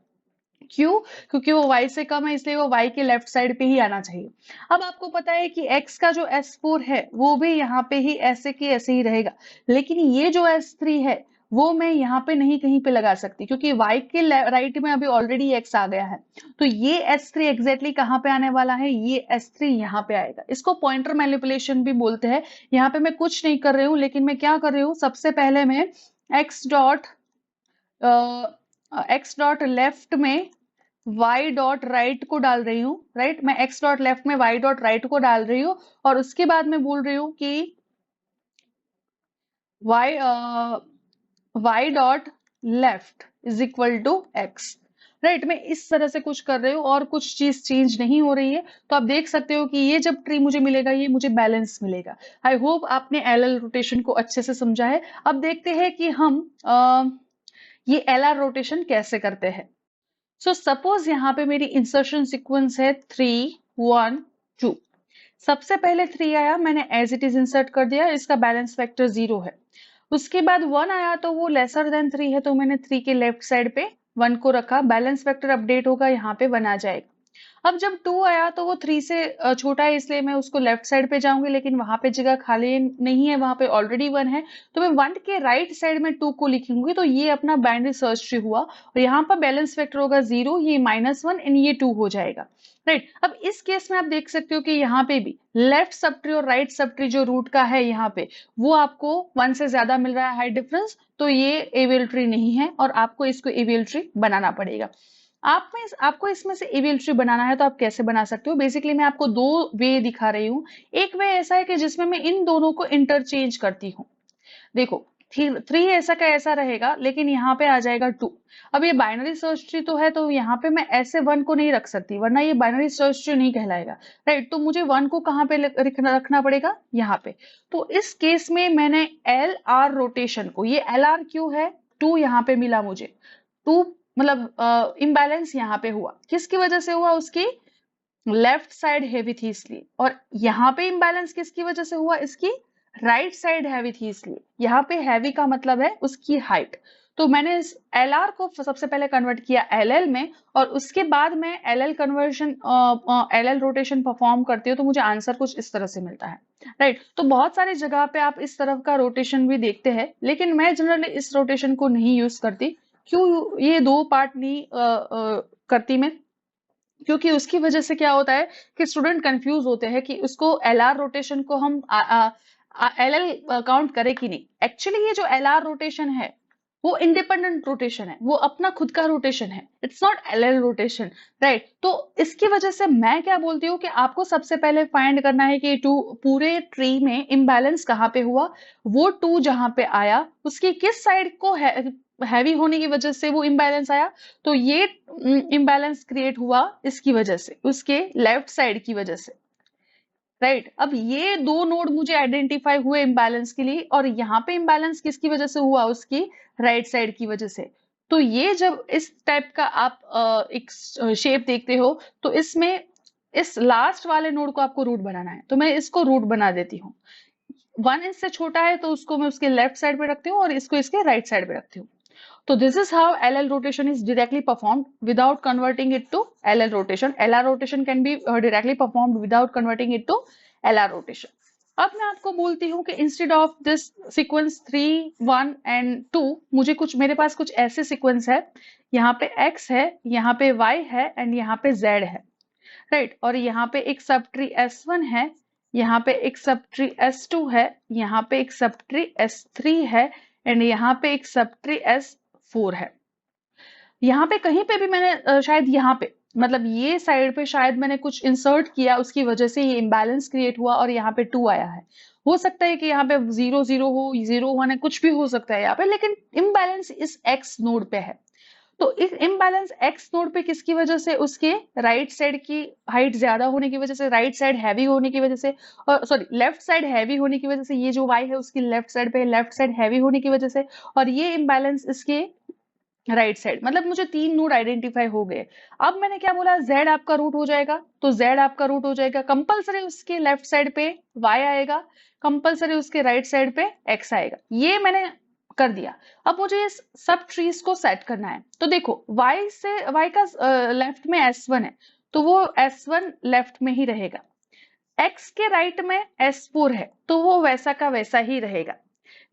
क्यों? क्योंकि वो y से कम है, इसलिए वो y के लेफ्ट साइड पे ही आना चाहिए। अब आपको पता है कि x का जो S4 है वो भी यहाँ पे ही ऐसे की ऐसे ही रहेगा, लेकिन ये जो S3 है वो मैं यहाँ पे नहीं कहीं पे लगा सकती, क्योंकि y के राइट में अभी ऑलरेडी x आ गया है। तो ये S3 एग्जैक्टली कहाँ पे आने वाला है? ये S3 यहाँ पे आएगा। इसको पॉइंटर मैनिपुलेशन भी बोलते हैं। यहाँ पे मैं कुछ नहीं कर रही हूँ, लेकिन मैं क्या कर रही हूँ, सबसे पहले मैं x डॉट लेफ्ट में y डॉट राइट को डाल रही हूँ, राइट। मैं x डॉट लेफ्ट में y डॉट राइट को डाल रही हूँ, और उसके बाद मैं बोल रही हूँ कि y dot left is equal to x, right. मैं इस तरह से कुछ कर रही हूँ और कुछ चीज चेंज नहीं हो रही है। तो आप देख सकते हो कि ये जब ट्री मुझे मिलेगा, ये मुझे बैलेंस मिलेगा। आई होप आपने एल रोटेशन को अच्छे से समझा है। अब देखते हैं कि हम ये एल रोटेशन कैसे करते हैं। सो सपोज यहाँ पे मेरी इंसर्शन सीक्वेंस है 3 1 2। सबसे पहले 3 आया, मैंने एज इट इज इंसर्ट कर दिया, इसका बैलेंस फैक्टर 0 है। उसके बाद 1 आया तो वो लेसर देन 3 है, तो मैंने 3 के लेफ्ट साइड पे 1 को रखा, बैलेंस फैक्टर अपडेट होगा, यहाँ पे 1 आ जाएगा। अब जब 2 आया तो वो 3 से छोटा है, इसलिए मैं उसको लेफ्ट साइड पे जाऊंगी, लेकिन वहां पे जगह खाली नहीं है, वहां पे ऑलरेडी 1 है, तो मैं 1 के राइट साइड में 2 को लिखूंगी। तो ये अपना बाइनरी सर्च ट्री हुआ, और यहाँ पर बैलेंस वेक्टर होगा 0, ये -1 एंड ये 2 हो जाएगा। राइट, अब इस केस में आप देख सकते हो कि यहाँ पे भी लेफ्ट सब ट्री और राइट सब ट्री जो रूट का है यहाँ पे, वो आपको 1 से ज्यादा मिल रहा है हाइट डिफरेंस, तो ये एवियल ट्री नहीं है और आपको इसको एवियल ट्री बनाना पड़ेगा। आपको इसमें से एवियल ट्री बनाना है तो आप कैसे बना सकते हो? बेसिकली मैं आपको दो वे दिखा रही हूँ। एक वे ऐसा है कि जिसमें मैं इन दोनों को इंटरचेंज करती हूँ। देखो, 3 ऐसा का ऐसा रहेगा, लेकिन यहाँ पे आ जाएगा 2। अब ये बाइनरी सर्च ट्री तो है, तो यहाँ पे मैं ऐसे 1 को नहीं रख सकती, वरना ये बाइनरी सर्च ट्री नहीं कहलाएगा। राइट, तो मुझे 1 को कहाँ पे रखना पड़ेगा? यहाँ पे। तो इस केस में मैंने एल आर रोटेशन को, ये एल आर क्यों है, 2 यहाँ पे मिला मुझे, 2 मतलब इम्बैलेंस यहाँ पे हुआ, किसकी वजह से हुआ? उसकी लेफ्ट साइड हैवी थी इसलिए। और यहाँ पे इम्बैलेंस किसकी वजह से हुआ? इसकी राइट साइड हैवी थी इसलिए। यहाँ पे हैवी का मतलब है उसकी हाइट। तो मैंने इस एल आर को सबसे पहले कन्वर्ट किया एल एल में, और उसके बाद मैं L L conversion L L rotation perform करती हूँ, तो मुझे आंसर कुछ इस तरह से मिलता है। राइट, तो बहुत सारी जगह पे आप इस तरफ का रोटेशन भी देखते हैं, लेकिन मैं जनरली इस रोटेशन को नहीं यूज करती। क्यों ये दो पार्ट नहीं करती मैं? क्योंकि उसकी वजह से क्या होता है कि स्टूडेंट कंफ्यूज होते हैं कि उसको एल आर रोटेशन को हम एल एल काउंट करें कि नहीं। एक्चुअली ये जो एल आर रोटेशन है वो इंडिपेंडेंट रोटेशन है, वो अपना खुद का रोटेशन है, it's naught L L rotation. Right, तो इसकी वजह से मैं क्या बोलती हूँ कि आपको सबसे पहले फाइंड करना है कि टू पूरे ट्री में इम्बैलेंस कहाँ पे हुआ। वो 2 जहां पे आया उसकी किस साइड को हैवी होने की वजह से वो इम्बैलेंस आया। तो ये इम्बैलेंस क्रिएट हुआ इसकी वजह से, उसके लेफ्ट साइड की वजह से। राइट, अब ये दो नोड मुझे आइडेंटिफाई हुए इम्बैलेंस के लिए, और यहाँ पे इम्बैलेंस किसकी वजह से हुआ? उसकी राइट साइड की वजह से। तो ये जब इस टाइप का आप एक शेप देखते हो, तो इसमें इस लास्ट वाले नोड को आपको रूट बनाना है, तो मैं इसको रूट बना देती हूँ। 1 इससे छोटा है तो उसको मैं उसके लेफ्ट साइड पे रखती हूँ, और इसको इसके राइट साइड पे रखती हूँ। So this is how LL rotation is directly performed without converting it to LL rotation. LR rotation can be directly performed without converting it to LR rotation. अब मैं आपको बोलती हूँ कि instead of this sequence 3, 1 and 2, मुझे कुछ, मेरे पास कुछ ऐसे sequence है, यहाँ पे X है, यहाँ पे Y है and यहाँ पे Z है। राइट, और यहाँ पे एक सब ट्री S1 है, यहाँ पे एक सब ट्री S2 है, यहाँ पे एक सब ट्री S3 है एंड यहाँ पे एक सब ट्री S4 है। यहाँ पे कहीं पे भी मैंने शायद यहाँ पे, मतलब ये साइड पे शायद मैंने कुछ इंसर्ट किया, उसकी वजह से ये इम्बैलेंस क्रिएट हुआ और यहाँ पे 2 आया है। हो सकता है कि यहाँ पे 0 0 हो, 0 1 है, कुछ भी हो सकता है यहाँ पे, लेकिन इम्बैलेंस इस एक्स नोड पे है। तो इस इम्बैलेंस एक्स नोड पे किसकी वजह से? उसके राइट साइड की हाइट ज्यादा होने की वजह से, राइट साइड हैवी होने की वजह से, और सॉरी लेफ्ट साइड हैवी होने की वजह से, ये जो वाई है उसकी लेफ्ट साइड पे लेफ्ट साइड हैवी होने की वजह से, और ये इम्बैलेंस इसके राइट साइड। मतलब मुझे 3 नोड आइडेंटिफाई हो गए। अब मैंने क्या बोला? Z आपका रूट हो जाएगा, तो Z आपका रूट हो जाएगा, कंपलसरी उसके लेफ्ट साइड पे Y आएगा, कंपलसरी उसके राइट साइड पे X आएगा। ये मैंने कर दिया। अब मुझे इस सब ट्रीज को सेट करना है। तो देखो, Y का लेफ्ट में S1 है, तो वो S1 लेफ्ट में ही रहेगा। X के राइट में S4 है, तो वो वैसा का वैसा ही रहेगा।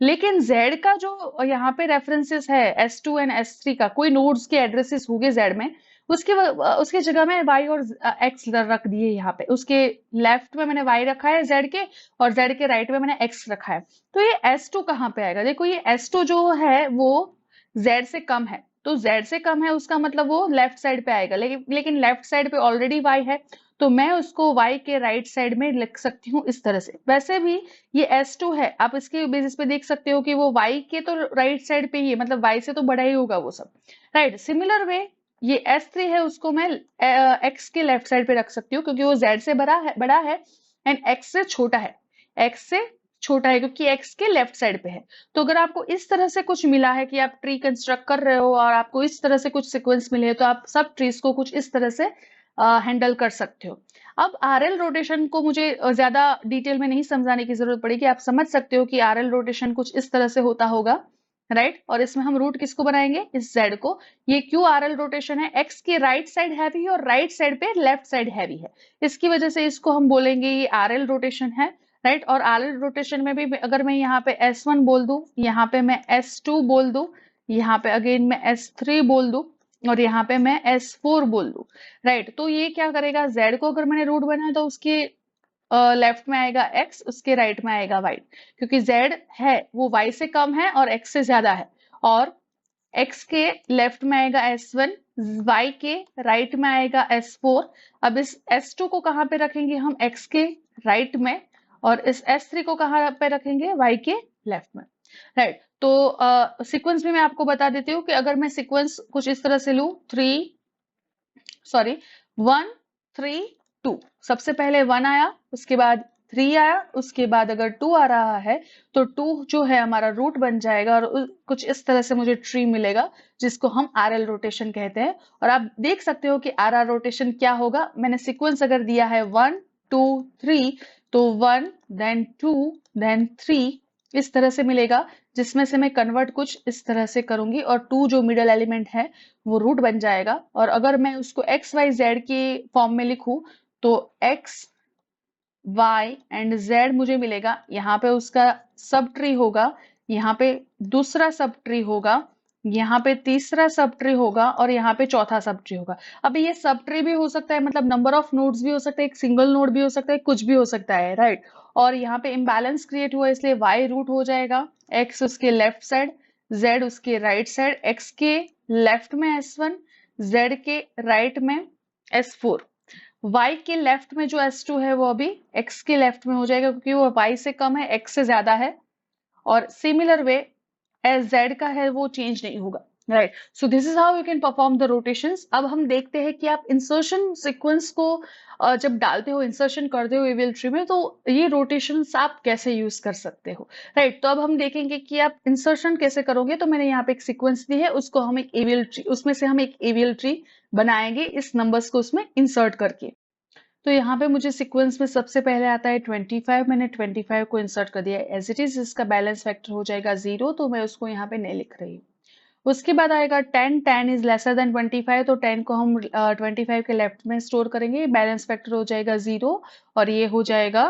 लेकिन Z का जो यहाँ पे रेफरेंसेस है S2 एंड S3 का, कोई नोड्स के एड्रेसेस होंगे Z में, उसके जगह में Y और X रख दिए यहाँ पे। उसके लेफ्ट में मैंने Y रखा है Z के, और Z के राइट में मैंने X रखा है। तो ये S2 कहाँ पे आएगा? देखो, ये S2 जो है वो Z से कम है, तो Z से कम है उसका मतलब वो लेफ्ट साइड पे आएगा, लेकिन लेफ्ट साइड पे ऑलरेडी Y है, तो मैं उसको Y के राइट साइड में लिख सकती हूँ इस तरह से। वैसे भी ये S2 है, आप इसके बेसिस पे देख सकते हो कि वो Y के तो राइट साइड पे ही है, मतलब Y से तो बड़ा ही होगा वो सब। राइट, सिमिलर वे ये S3 है, उसको मैं X के लेफ्ट साइड पे रख सकती हूँ, क्योंकि वो Z से बड़ा है एंड X से छोटा है। X से छोटा है क्योंकि X के लेफ्ट साइड पे है। तो अगर आपको इस तरह से कुछ मिला है कि आप ट्री कंस्ट्रक्ट कर रहे हो और आपको इस तरह से कुछ सीक्वेंस मिले हैं, तो आप सब ट्रीज को कुछ इस तरह से हैंडल कर सकते हो। अब आरएल रोटेशन को मुझे ज्यादा डिटेल में नहीं समझाने की जरूरत पड़ेगी, आप समझ सकते हो कि आरएल रोटेशन कुछ इस तरह से होता होगा। राइट, और इसमें हम रूट किसको बनाएंगे, इस z को। ये क्यों RL रोटेशन है, x की राइट साइड हैवी है और राइट साइड पे लेफ्ट साइड हैवी है, इसकी वजह से इसको हम बोलेंगे ये RL रोटेशन है। राइट, और RL रोटेशन में भी अगर मैं यहाँ पे S1 बोल दूं, यहाँ पे मैं S2 बोल दूं, यहाँ पे अगेन मैं S3 बोल दूं, और यहाँ पे मैं S4 बोल दूं। राइट, तो ये क्या करेगा, z को अगर मैंने रूट बनाया तो उसके लेफ्ट में आएगा x, उसके राइट में आएगा y, क्योंकि z है वो y से कम है और x से ज्यादा है। और x के लेफ्ट में आएगा S1, y के राइट में आएगा S4। अब इस S2 को कहाँ पे रखेंगे हम, x के राइट में, और इस S3 को कहाँ पे रखेंगे, y के लेफ्ट में। राइट, तो सीक्वेंस भी मैं आपको बता देती हूँ कि अगर मैं सीक्वेंस कुछ इस तरह से लूँ, 1 3 2, सबसे पहले 1 आया, उसके बाद 3 आया, उसके बाद अगर 2 आ रहा है तो 2 जो है हमारा रूट बन जाएगा, और कुछ इस तरह से मुझे ट्री मिलेगा जिसको हम RL रोटेशन कहते हैं। और आप देख सकते हो कि RR रोटेशन क्या होगा, मैंने सीक्वेंस अगर दिया है 1 2 3, तो 1 देन 2 देन 3 इस तरह से मिलेगा, जिसमें से मैं कन्वर्ट कुछ इस तरह से करूंगी, और 2 जो मिडल एलिमेंट है वो रूट बन जाएगा। और अगर मैं उसको x y z के फॉर्म में लिखूं तो x y एंड z मुझे मिलेगा, यहाँ पे उसका सब ट्री होगा, यहाँ पे दूसरा सब ट्री होगा, यहाँ पे तीसरा सब ट्री होगा, और यहाँ पे चौथा सब ट्री होगा। अब ये सब ट्री भी हो सकता है, मतलब नंबर ऑफ नोड्स भी हो सकता है, एक सिंगल नोड भी हो सकता है, कुछ भी हो सकता है। राइट, और यहाँ पे इम्बैलेंस क्रिएट हुआ इसलिए y रूट हो जाएगा, x उसके लेफ्ट साइड, z उसके राइट साइड, x के लेफ्ट में S1, z के राइट में S4, y के लेफ्ट में जो S2 है वो अभी x के लेफ्ट में हो जाएगा, क्योंकि वो y से कम है, x से ज्यादा है। और सिमिलर वे एज z का है वो चेंज नहीं होगा। Right, so this is how you can perform the rotations. अब हम देखते हैं कि आप इंसर्शन सीक्वेंस को जब डालते हो, इंसर्शन करते हो एवीएल ट्री में, तो ये रोटेशंस आप कैसे यूज कर सकते हो। राइट, तो अब हम देखेंगे कि आप इंसर्शन कैसे करोगे। तो मैंने यहाँ पे एक सीक्वेंस दी है, उसको हम एक एवीएल ट्री, उसमें से हम एक एवीएल ट्री बनाएंगे इस नंबर्स को उसमें इंसर्ट करके। तो यहाँ पे मुझे सीक्वेंस में सबसे पहले आता है 25, मैंने 25 को इंसर्ट कर दिया एज इट इज, इसका बैलेंस फैक्टर हो जाएगा 0, तो मैं उसको यहाँ पे नहीं लिख रही हूँ। उसके बाद आएगा 10, 10 इज लेसर देन 25, तो 10 को हम 25 के लेफ्ट में स्टोर करेंगे, बैलेंस फैक्टर हो जाएगा 0, और ये हो जाएगा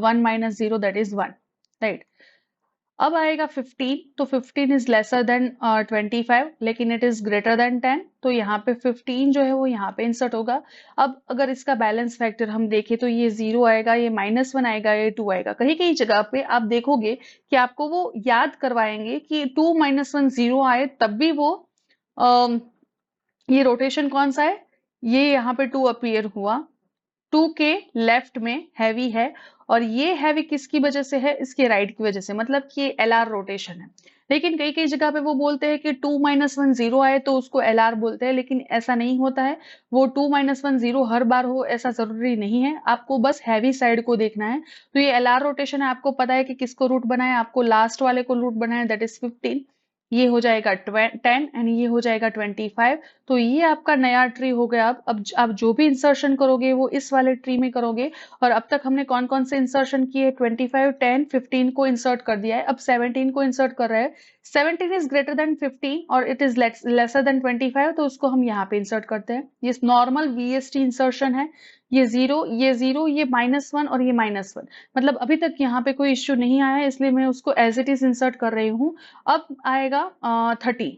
1 माइनस 0 दैट इज 1। राइट, अब आएगा 15, तो 15 इज लेसर देन 25 लेकिन इट इज ग्रेटर देन 10, तो यहाँ पे 15 जो है वो यहाँ पे इंसर्ट होगा। अब अगर इसका बैलेंस फैक्टर हम देखें तो ये 0 आएगा, ये -1 आएगा, ये 2 आएगा। कहीं कहीं जगह पे आप देखोगे कि आपको वो याद करवाएंगे कि 2 - 1 0 आए तब भी वो ये रोटेशन कौन सा है, ये यहाँ पे 2 अपीयर हुआ, 2 के लेफ्ट में हैवी है, और ये हैवी किसकी वजह से है, इसके राइट की वजह से, मतलब कि ये LR रोटेशन है। लेकिन कई कई जगह पे वो बोलते हैं कि 2 - 1 0 आए तो उसको LR बोलते हैं, लेकिन ऐसा नहीं होता है। वो 2 - 1 0 हर बार हो ऐसा जरूरी नहीं है, आपको बस हैवी साइड को देखना है। तो ये LR रोटेशन है, आपको पता है कि किसको रूट बनाए, आपको लास्ट वाले को रूट बनाए, दैट इज 15, ये हो जाएगा 10 एंड ये हो जाएगा 25। तो ये आपका नया ट्री हो गया। अब आप जो भी इंसर्शन करोगे वो इस वाले ट्री में करोगे। और अब तक हमने कौन कौन से इंसर्शन किए, 25, 10, 15 को इंसर्ट कर दिया है, अब 17 को इंसर्ट कर रहे हैं। 17 इज ग्रेटर देन 15 और इट इज लेसर देन 25, तो उसको हम यहाँ पे इंसर्ट करते हैं। ये नॉर्मल VST इंसर्शन है, ये 0, ये 0, ये -1 और ये -1, मतलब अभी तक यहाँ पे कोई इश्यू नहीं आया है, इसलिए मैं उसको एज इट इज इंसर्ट कर रही हूँ। अब आएगा 30,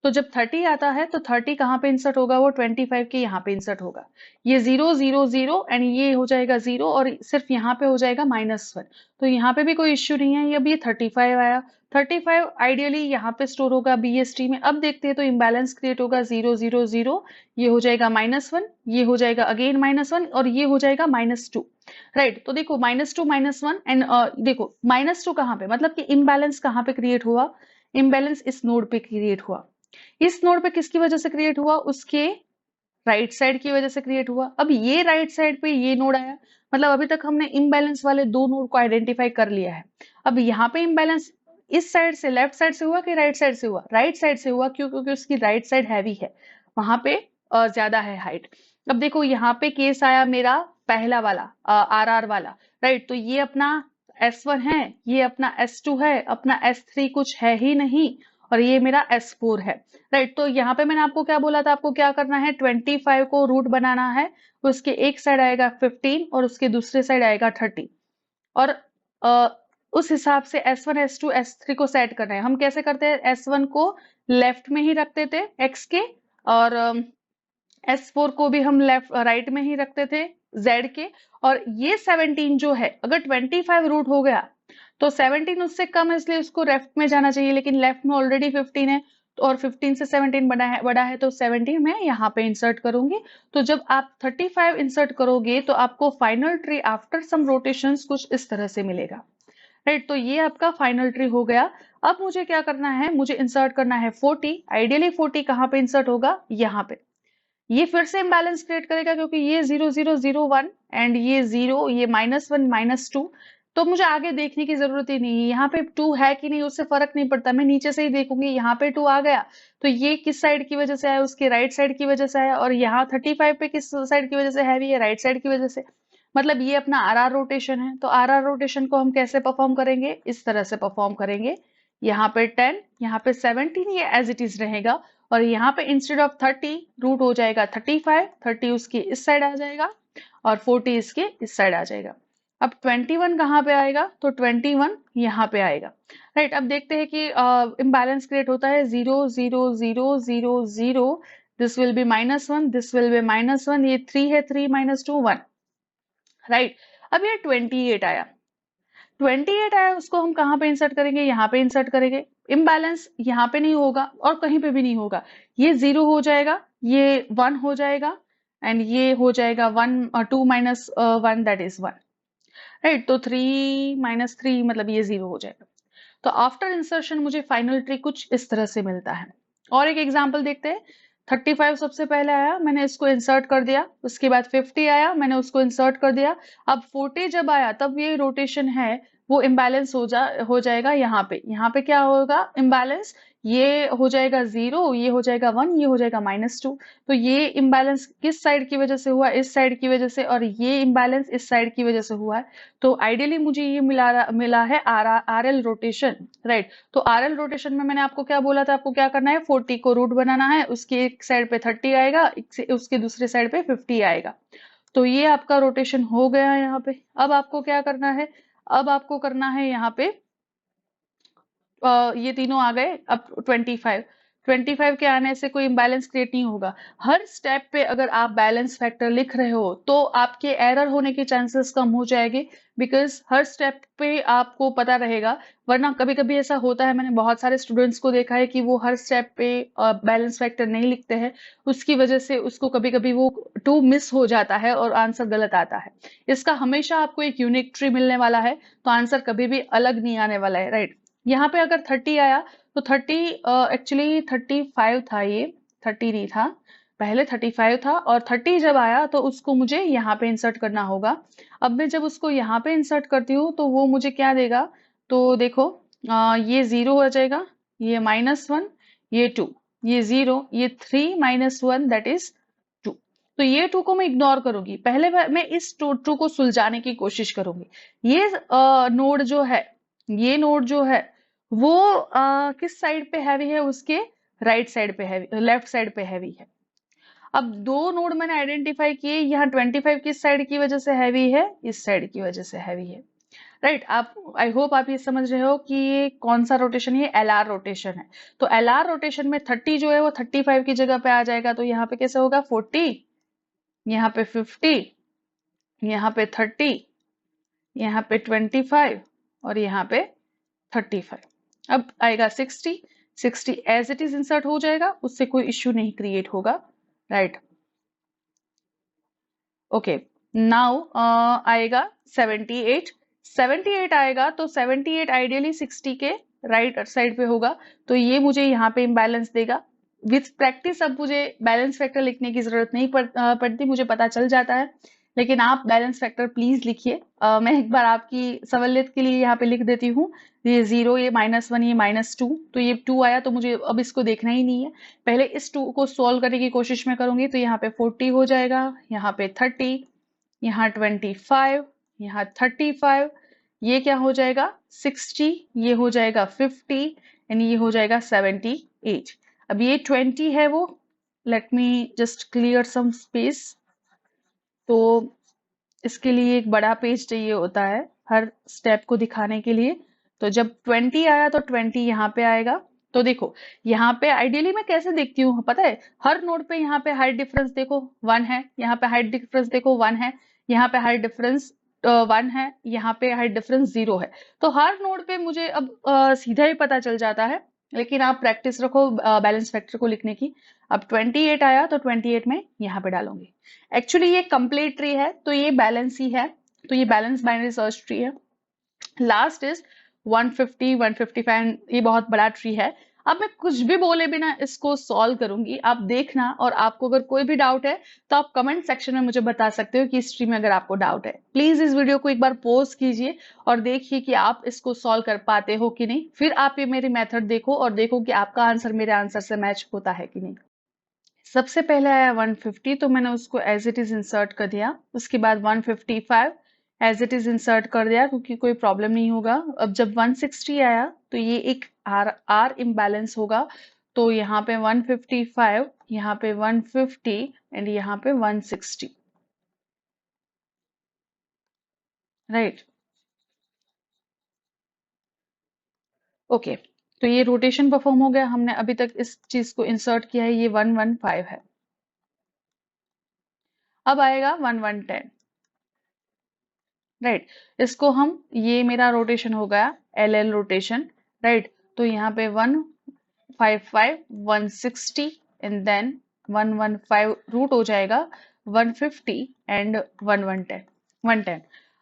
तो जब 30 आता है तो 30 कहाँ पे इंसर्ट होगा, वो 25 के यहाँ पे इंसर्ट होगा। ये 0 0 0 एंड ये हो जाएगा 0, और सिर्फ यहाँ पे हो जाएगा -1, तो यहाँ पे भी कोई इश्यू नहीं है। अब ये 35 आया, 35 आइडियली यहाँ पे स्टोर होगा BST में। अब देखते हैं तो इम्बैलेंस क्रिएट होगा, 0 0 0, ये हो जाएगा -1, ये हो जाएगा अगेन -1, और ये हो जाएगा -2। राइट, तो देखो -2 -1 एंड देखो -2 कहाँ पे, मतलब कि इम्बैलेंस कहाँ पे क्रिएट हुआ, इम्बैलेंस इस नोड पे क्रिएट हुआ। इस नोड पे किसकी वजह से क्रिएट हुआ, उसके राइट साइड की वजह से क्रिएट हुआ। अब ये राइट साइड पे ये नोड आया, मतलब अभी तक हमने इम्बैलेंस वाले दो नोड को आइडेंटिफाई कर लिया है। अब यहाँ पे इम्बैलेंस इस साइड से, लेफ्ट साइड से हुआ कि राइट साइड से हुआ, राइट साइड से हुआ। क्यों, क्योंकि उसकी राइट साइड हैवी है, वहां पे ज्यादा है हाइट। अब देखो यहाँ पे केस आया मेरा पहला वाला RR वाला। राइट, तो ये अपना S1 है, ये अपना S2 है, अपना S3 कुछ है ही नहीं, और ये मेरा S4 है। राइट, तो यहाँ पे मैंने आपको क्या बोला था, आपको क्या करना है, 25 को रूट बनाना है, उसके एक साइड आएगा 15 और उसके दूसरे साइड आएगा 30, और उस हिसाब से S1 S2 S3 को सेट करना है। हम कैसे करते हैं, S1 को लेफ्ट में ही रखते थे x के, और S4 को भी हम लेफ्ट राइट में ही रखते थे z के, और ये 17 जो है, अगर 25 रूट हो गया तो 17 उससे कम है, इसलिए उसको लेफ्ट में जाना चाहिए, लेकिन लेफ्ट में ऑलरेडी 15 है, तो और 15 से 17 बड़ा है तो 17 मैं यहाँ पे इंसर्ट करूंगी। तो जब आप 35 इंसर्ट करोगे तो आपको final tree after some rotations कुछ इस तरह से मिलेगा। राइट, तो ये आपका फाइनल ट्री हो गया। अब मुझे क्या करना है, मुझे इंसर्ट करना है 40। आइडियली 40 कहाँ पे इंसर्ट होगा, यहाँ पे। ये फिर से इम्बैलेंस क्रिएट करेगा, क्योंकि ये 0 0 0 1 एंड ये 0, ये -1 -2, तो मुझे आगे देखने की जरूरत ही नहीं है, यहाँ पे 2 है कि नहीं उससे फर्क नहीं पड़ता, मैं नीचे से ही देखूंगी, यहाँ पे 2 आ गया तो ये किस साइड की वजह से आया, उसके राइट साइड की वजह से आया, और यहाँ 35 पे किस साइड की वजह से हैवी है, राइट साइड की वजह से। मतलब ये अपना RR रोटेशन है। तो RR रोटेशन को हम कैसे परफॉर्म करेंगे, इस तरह से परफॉर्म करेंगे, यहाँ पे 10, यहाँ पे 17, ये एज इट इज रहेगा, और यहाँ पे इंस्टेड ऑफ 30 रूट हो जाएगा 35, 30 उसकी इस साइड आ जाएगा और 40 इसके इस साइड आ जाएगा। अब 21 कहाँ पे आएगा, तो 21 यहाँ पे आएगा। राइट, अब देखते हैं कि इम्बैलेंस क्रिएट होता है, 0 0 0 0 0, this will be -1, this will be -1, ये 3 है, 3 -2 1। राइट, अब ये 28 आया, 28 आया, उसको हम कहाँ पे इंसर्ट करेंगे, यहाँ पे इंसर्ट करेंगे। इम्बैलेंस यहाँ पे नहीं होगा और कहीं पे भी नहीं होगा, ये 0 हो जाएगा, ये 1 हो जाएगा, एंड ये हो जाएगा 1 2 -1 दैट इज 1। राइट, तो 3 -3 मतलब ये 0 हो जाएगा। तो आफ्टर इंसर्शन मुझे फाइनल ट्री कुछ इस तरह से मिलता है। और एक एग्जांपल देखते हैं। 35 सबसे पहले आया, मैंने इसको इंसर्ट कर दिया, उसके बाद 50 आया, मैंने उसको इंसर्ट कर दिया। अब 40 जब आया तब ये रोटेशन है वो इम्बैलेंस हो जाएगा, यहाँ पे क्या होगा, इम्बैलेंस, ये हो जाएगा 0, ये हो जाएगा 1, ये हो जाएगा -2। तो ये इम्बैलेंस किस साइड की वजह से हुआ, इस साइड की वजह से, और ये इम्बैलेंस इस साइड की वजह से हुआ है। तो आइडियली मुझे ये मिला है RL रोटेशन। राइट, तो RL रोटेशन में मैंने आपको क्या बोला था, आपको क्या करना है, 40 को रूट बनाना है, उसके एक साइड पे 30 आएगा, उसके दूसरे साइड पे 50 आएगा। तो ये आपका रोटेशन हो गया है यहाँ पे। अब आपको क्या करना है, अब आपको करना है यहाँ पे ये तीनों आ गए, अब 25 के आने से कोई इम्बैलेंस क्रिएट नहीं होगा। हर स्टेप पे अगर आप बैलेंस फैक्टर लिख रहे हो तो आपके एरर होने के चांसेस कम हो जाएंगे, बिकॉज हर स्टेप पे आपको पता रहेगा। वरना कभी कभी ऐसा होता है, मैंने बहुत सारे स्टूडेंट्स को देखा है कि वो हर स्टेप पे बैलेंस फैक्टर नहीं लिखते हैं, उसकी वजह से उसको कभी कभी वो 2 मिस हो जाता है और आंसर गलत आता है। इसका हमेशा आपको एक यूनिक ट्री मिलने वाला है, तो आंसर कभी भी अलग नहीं आने वाला है। राइट, यहाँ पे अगर 30 आया तो 30 एक्चुअली 35 था, ये 30 नहीं था, पहले 35 था, और 30 जब आया तो उसको मुझे यहाँ पे इंसर्ट करना होगा। अब मैं जब उसको यहाँ पे इंसर्ट करती हूँ तो वो मुझे क्या देगा, तो देखो ये 0 हो जाएगा, ये -1, ये 2, ये 0, ये 3 -1 दैट इज 2। तो ये 2 को मैं इग्नोर करूंगी, पहले मैं इस 2 को सुलझाने की कोशिश करूंगी। ये नोड जो है, ये नोड जो है वो किस साइड पे हैवी है, उसके राइट साइड पे हैवी, लेफ्ट साइड पे हैवी है। अब 2 नोड मैंने आइडेंटिफाई किए, यहाँ 25 किस साइड की वजह से हैवी है, इस साइड की वजह से हैवी है। राइट, आप आई होप आप ये समझ रहे हो कि ये कौन सा रोटेशन, ये LR रोटेशन है। तो LR रोटेशन में 30 जो है वो 35 की जगह पे आ जाएगा, तो यहाँ पे कैसे होगा, 40, यहाँ पे 50, यहाँ पे 30, यहाँ पे 25, और यहाँ पे 35। अब आएगा 60, 60 एज इट इज इंसर्ट हो जाएगा, उससे कोई इश्यू नहीं क्रिएट होगा। राइट, ओके, नाउ आएगा 78, 78 आएगा, तो 78 आइडियली 60 के राइट साइड पे होगा, तो ये मुझे यहाँ पे इम्बैलेंस देगा। विथ प्रैक्टिस अब मुझे बैलेंस फैक्टर लिखने की जरूरत नहीं पड़ती, मुझे पता चल जाता है, लेकिन आप बैलेंस फैक्टर प्लीज लिखिए। मैं एक बार आपकी सहूलियत के लिए यहाँ पे लिख देती हूँ, ये 0, ये -1, ये -2, तो ये 2 आया तो मुझे अब इसको देखना ही नहीं है, पहले इस 2 को सॉल्व करने की कोशिश में करूंगी। तो यहाँ पे 40 हो जाएगा, यहाँ पे 30, यहाँ 25, यहाँ 35, ये क्या हो जाएगा 60, ये हो जाएगा 50 एंड ये हो जाएगा 78। अब ये 20 है वो, let me just clear some space. तो इसके लिए एक बड़ा पेज चाहिए होता है हर स्टेप को दिखाने के लिए। तो जब 20 आया तो 20 यहाँ पे आएगा। तो देखो यहाँ पे आइडियली मैं कैसे देखती हूँ पता है, हर नोड पे यहाँ पे हाइट डिफरेंस देखो 1 है, यहाँ पे हाइट डिफरेंस देखो 1 है, यहाँ पे हाइट डिफरेंस 1 है, यहाँ पे हाइट डिफरेंस 0 है। तो हर नोड पे मुझे अब सीधा ही पता चल जाता है, लेकिन आप प्रैक्टिस रखो बैलेंस फैक्टर को लिखने की। अब 28 आया तो 28 में यहाँ पे डालूंगी। एक्चुअली ये कंप्लीट ट्री है तो ये बैलेंस ही है, तो ये बैलेंस बाइनरी सर्च ट्री है। लास्ट इज 150 155, ये बहुत बड़ा ट्री है। अब मैं कुछ भी बोले बिना इसको सॉल्व करूंगी, आप देखना, और आपको अगर कोई भी डाउट है तो आप कमेंट सेक्शन में मुझे बता सकते हो कि इस ट्री में अगर आपको डाउट है। प्लीज इस वीडियो को एक बार पॉज कीजिए और देखिए कि आप इसको सॉल्व कर पाते हो कि नहीं, फिर आप ये मेरी मेथड देखो और देखो कि आपका आंसर मेरे आंसर से मैच होता है कि नहीं। सबसे पहले आया 150, तो मैंने उसको एज इट इज इंसर्ट कर दिया। उसके बाद 155 एज इट इज इंसर्ट कर दिया क्योंकि कोई प्रॉब्लम नहीं होगा। अब जब 160 आया तो ये एक आर इम्बैलेंस होगा, तो यहाँ पे 155, यहाँ पे 150 एंड यहाँ पे 160, राइट। ओके, तो ये रोटेशन परफॉर्म हो गया, हमने अभी तक इस चीज को इंसर्ट किया है, ये 115 है। अब आएगा 1110, राइट। इसको हम, ये मेरा रोटेशन हो गया एल रोटेशन, राइट। तो यहाँ पे 155 160 एंड देन 115 रूट हो जाएगा 150 एंड 110 110।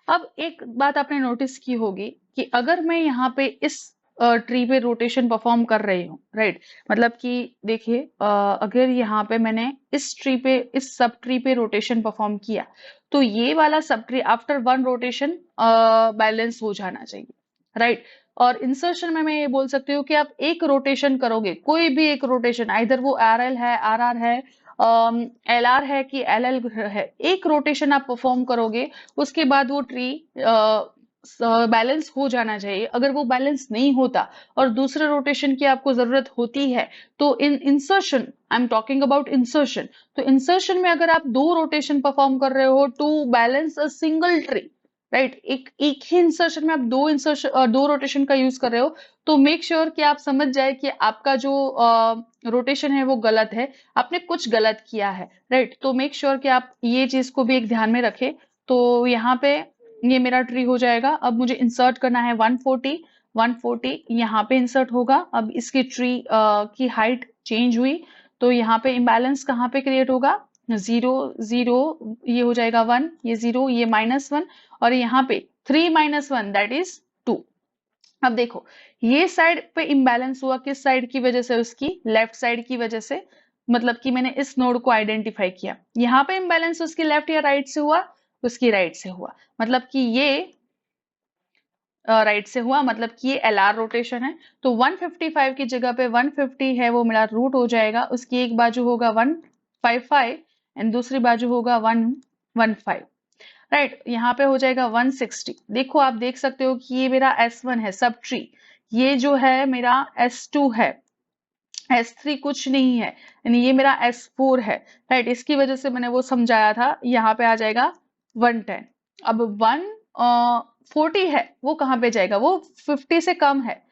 अब एक बात आपने नोटिस की होगी कि अगर मैं यहाँ पे इस ट्री पे रोटेशन परफॉर्म कर रही हूँ, राइट, मतलब कि देखिए अगर यहाँ पे मैंने इस ट्री पे, इस सब ट्री पे रोटेशन परफॉर्म किया, तो ये वाला sub tree after one rotation balance हो जाना चाहिए, राइट। और इंसर्शन में मैं ये बोल सकती हूँ कि आप एक रोटेशन करोगे, कोई भी एक रोटेशन, आइदर वो आर एल है, आर आर है, एल आर है कि एल एल है, एक रोटेशन आप परफॉर्म करोगे, उसके बाद वो ट्री बैलेंस हो जाना चाहिए। अगर वो बैलेंस नहीं होता और दूसरे रोटेशन की आपको जरूरत होती है, तो in insertion, I am talking about insertion, तो इंसर्शन में अगर आप दो रोटेशन परफॉर्म कर रहे हो to balance a single tree, right, एक ही इंसर्शन में आप दो रोटेशन का यूज कर रहे हो, तो मेक श्योर कि आप समझ जाए कि आपका जो रोटेशन है वो गलत है, आपने कुछ गलत किया है, राइट। तो मेक श्योर कि आप ये चीज को भी एक ध्यान में रखें। तो यहाँ पे ये मेरा ट्री हो जाएगा। अब मुझे इंसर्ट करना है 140, 140 यहाँ पे इंसर्ट होगा। अब इसकी ट्री की हाइट चेंज हुई, तो यहाँ पे इम्बैलेंस कहाँ पे क्रिएट होगा, 0 0, ये हो जाएगा 1, ये 0, ये -1, और यहाँ पे 3 - 1 दैट इज 2। अब देखो ये साइड पे इम्बैलेंस हुआ किस साइड की वजह से, उसकी लेफ्ट साइड की वजह से, मतलब कि मैंने इस नोड को आइडेंटिफाई किया। यहाँ पे इम्बैलेंस उसकी लेफ्ट या राइट से हुआ, उसकी राइट से हुआ, मतलब कि ये राइट से हुआ, मतलब कि ये एल आर रोटेशन है। तो 155 की जगह पे 150 है वो मेरा रूट हो जाएगा, उसकी एक बाजू होगा 155 एंड दूसरी बाजू होगा 115, राइट। यहाँ पे हो जाएगा 160। देखो आप देख सकते हो कि ये मेरा S1 है सब ट्री, ये जो है मेरा S2 है, S3 कुछ नहीं है, यानी ये मेरा S4 है, राइट। इसकी वजह से मैंने वो समझाया था, यहाँ पे आ जाएगा 110। अब 140 है वो कहाँ पे जाएगा, वो 50 से कम है,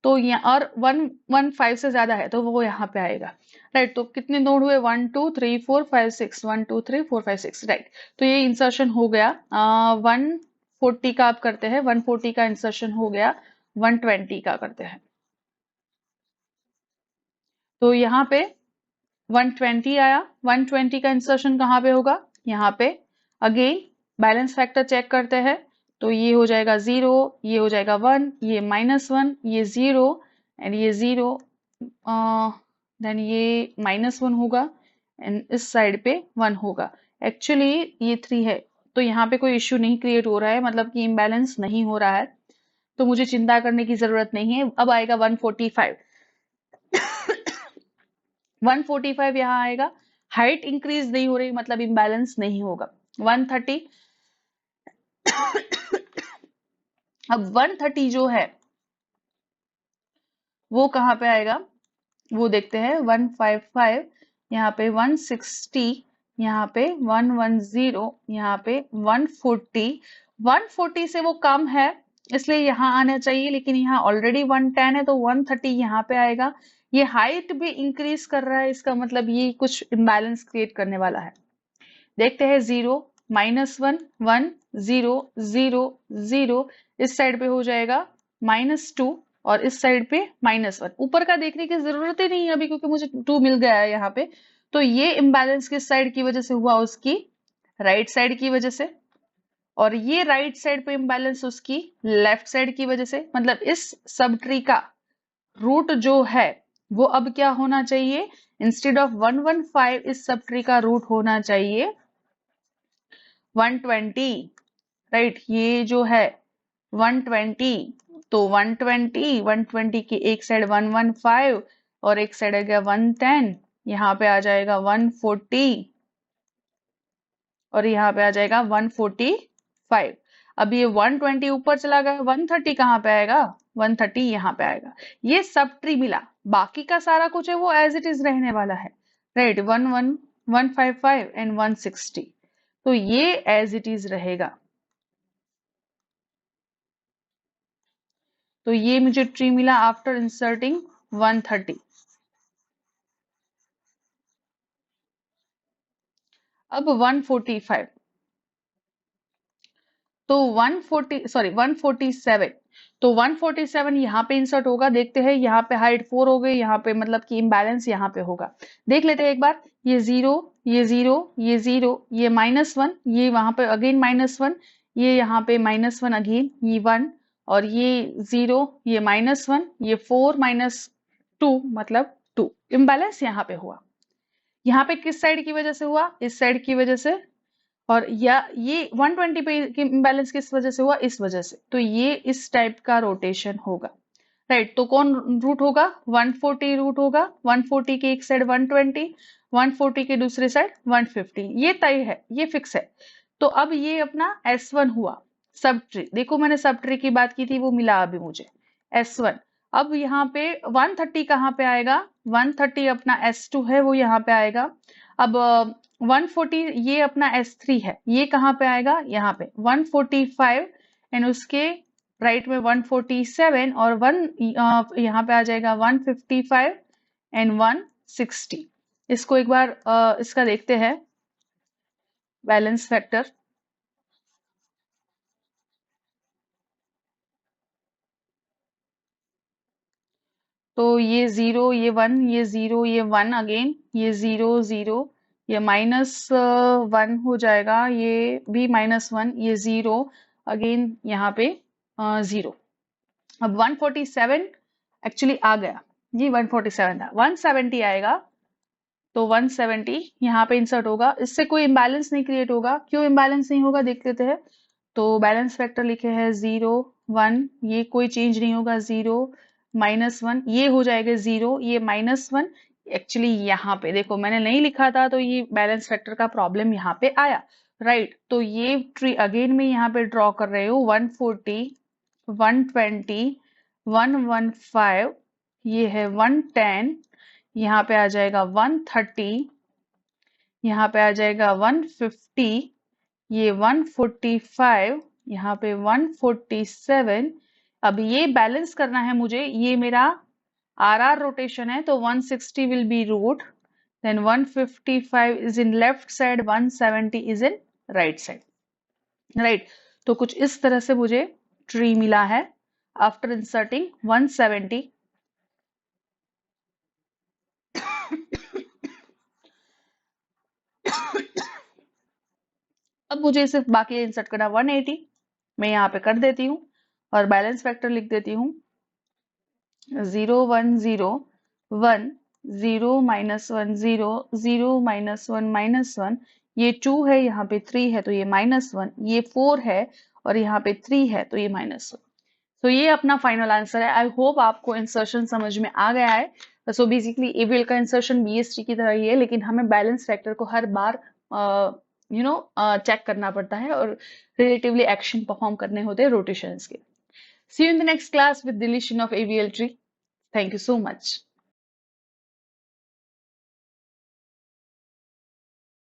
तो यहाँ, और 115 से ज्यादा है तो वो यहाँ पे आएगा, राइट। तो कितने नोड हुए, 1 2 3 4 5 6, 1 2 3 4 5 6, राइट। तो ये इंसर्शन हो गया। 140 का आप करते हैं, 140 का इंसर्शन हो गया, 120 का करते हैं। तो यहाँ पे 120 आया, 120 का इंसर्शन कहाँ पे होगा, यहाँ पे। अगेन बैलेंस फैक्टर चेक करते हैं, तो ये हो जाएगा 0, ये हो जाएगा 1, ये -1, ये 0 एंड ये 0, देन ये -1 होगा एंड इस साइड पे 1 होगा। एक्चुअली ये 3 है, तो यहाँ पे कोई इश्यू नहीं क्रिएट हो रहा है, मतलब कि इम्बैलेंस नहीं हो रहा है, तो मुझे चिंता करने की जरूरत नहीं है। अब आएगा 145, 145 यहाँ आएगा, हाइट इंक्रीज नहीं हो रही, मतलब इम्बैलेंस नहीं होगा। 130, अब 130 जो है वो कहाँ पे आएगा, वो देखते हैं। 155, यहाँ पे 160, यहाँ पे 110, यहाँ पे 140। 140 से वो कम है इसलिए यहाँ आना चाहिए, लेकिन यहाँ ऑलरेडी 110 है तो 130 यहाँ पे आएगा। ये हाइट भी इंक्रीज कर रहा है, इसका मतलब ये कुछ इम्बैलेंस क्रिएट करने वाला है। देखते हैं, 0, -1, 1, 0, 0, 0, इस साइड पे हो जाएगा -2 और इस साइड पे -1। ऊपर का देखने की जरूरत ही नहीं है अभी क्योंकि मुझे 2 मिल गया है यहाँ पे। तो ये इम्बैलेंस किस साइड की वजह से हुआ, उसकी राइट साइड की वजह से। और ये राइट साइड पे इम्बैलेंस उसकी लेफ्ट साइड की वजह से। मतलब इस सब ट्री का रूट जो है वो अब क्या होना चाहिए, इंस्टेड ऑफ 115 इस सब ट्री का रूट होना चाहिए 120, राइट। ये जो है 120, तो 120 की एक साइड 115 और एक साइड आ गया 110, यहाँ पे आ जाएगा 140 और यहाँ पे आ जाएगा 145। अब ये 120 ऊपर चला गया, 130 कहाँ पे आएगा, 130 यहाँ पे आएगा। ये सब ट्री मिला, बाकी का सारा कुछ है वो एज इट इज रहने वाला है, राइट। 155 एंड 160, तो ये एज इट इज रहेगा। तो ये मुझे ट्री मिला आफ्टर इंसर्टिंग 130। अब 145, तो 147, तो 147 यहाँ पे इंसर्ट होगा। देखते हैं, यहाँ पे हाइट 4 हो गई, यहाँ पे मतलब कि इम्बैलेंस यहाँ पे होगा। देख लेते हैं एक बार, ये 0, ये 0, ये 0, ये -1, ये वहां पे अगेन -1, ये यहाँ पे -1 अगेन, ये 1 और ये 0, ये -1, ये 4 -2 मतलब 2। इम्बैलेंस यहाँ पे हुआ। यहाँ पे किस साइड की वजह से हुआ, इस साइड की वजह से। और या ये 120 पे इम्बैलेंस किस वजह से हुआ, इस वजह से। तो ये इस टाइप का रोटेशन होगा, राइट। तो कौन रूट होगा, 140 रूट होगा। 140 की एक साइड 120, 140 के दूसरे साइड 150। ये तय है, ये फिक्स है। तो अब ये अपना S1 हुआ, सब ट्री। देखो मैंने सब ट्री की बात की थी, वो मिला अभी मुझे S1। अब यहाँ पे 130 कहाँ पे आएगा, 130 अपना S2 है वो यहाँ पे आएगा। अब 140 ये अपना S3 है, ये कहाँ पे आएगा, यहाँ पे 145 एंड उसके राइट में 147 और यहाँ पे आ जाएगा 155 एंड 160। इसको एक बार इसका देखते हैं बैलेंस फैक्टर। तो ये 0, ये 1, ये 0, ये 1 अगेन, ये 0, 0, ये -1 हो जाएगा, ये भी -1, ये 0 अगेन, यहाँ पे 0। अब 147 एक्चुअली आ गया, ये 147 था। 170 आएगा, तो 170 यहाँ पे इंसर्ट होगा। इससे कोई इम्बैलेंस नहीं क्रिएट होगा। क्यों इम्बैलेंस नहीं होगा देख लेते हैं। तो बैलेंस फैक्टर लिखे हैं 0, 1, ये कोई चेंज नहीं होगा। 0, -1, ये हो जाएगा 0, ये -1। एक्चुअली यहाँ पे देखो मैंने नहीं लिखा था, तो ये बैलेंस फैक्टर का प्रॉब्लम यहाँ पे आया, राइट। तो ये ट्री अगेन मैं यहाँ पे ड्रॉ कर रही हूँ। 140, 120, 115, ये है 110, यहाँ पे आ जाएगा 130, यहाँ पे आ जाएगा 150, ये 145, यहाँ पे 147। अब ये बैलेंस करना है मुझे, ये मेरा RR रोटेशन है, तो 160 will be root, then 155 is in left side, 170 is in right side, right. तो कुछ इस तरह से मुझे ट्री मिला है आफ्टर इंसर्टिंग 170। अब मुझे सिर्फ बाकी इंसर्ट करना 180, मैं यहाँ पे कर देती हूँ और बैलेंस फैक्टर लिख देती हूँ 0, 1, 0, 1, 0, -1, 0, 0, -1, -1। ये 2 है, यहाँ पे 3 है तो ये -1, ये 4 है और यहाँ पे 3 है तो ये -1। तो ये अपना फाइनल आंसर है। आई होप आपको इंसर्शन समझ में आ गया है। सो बेसिकली एवीएल का इंसर्शन बीएसटी की तरह ही है, लेकिन हमें बैलेंस फैक्टर को हर बार चेक करना पड़ता है और रिलेटिवली एक्शन परफॉर्म करने होते हैं रोटेशंस के। See you in the next class with deletion of AVL tree. Thank you so much.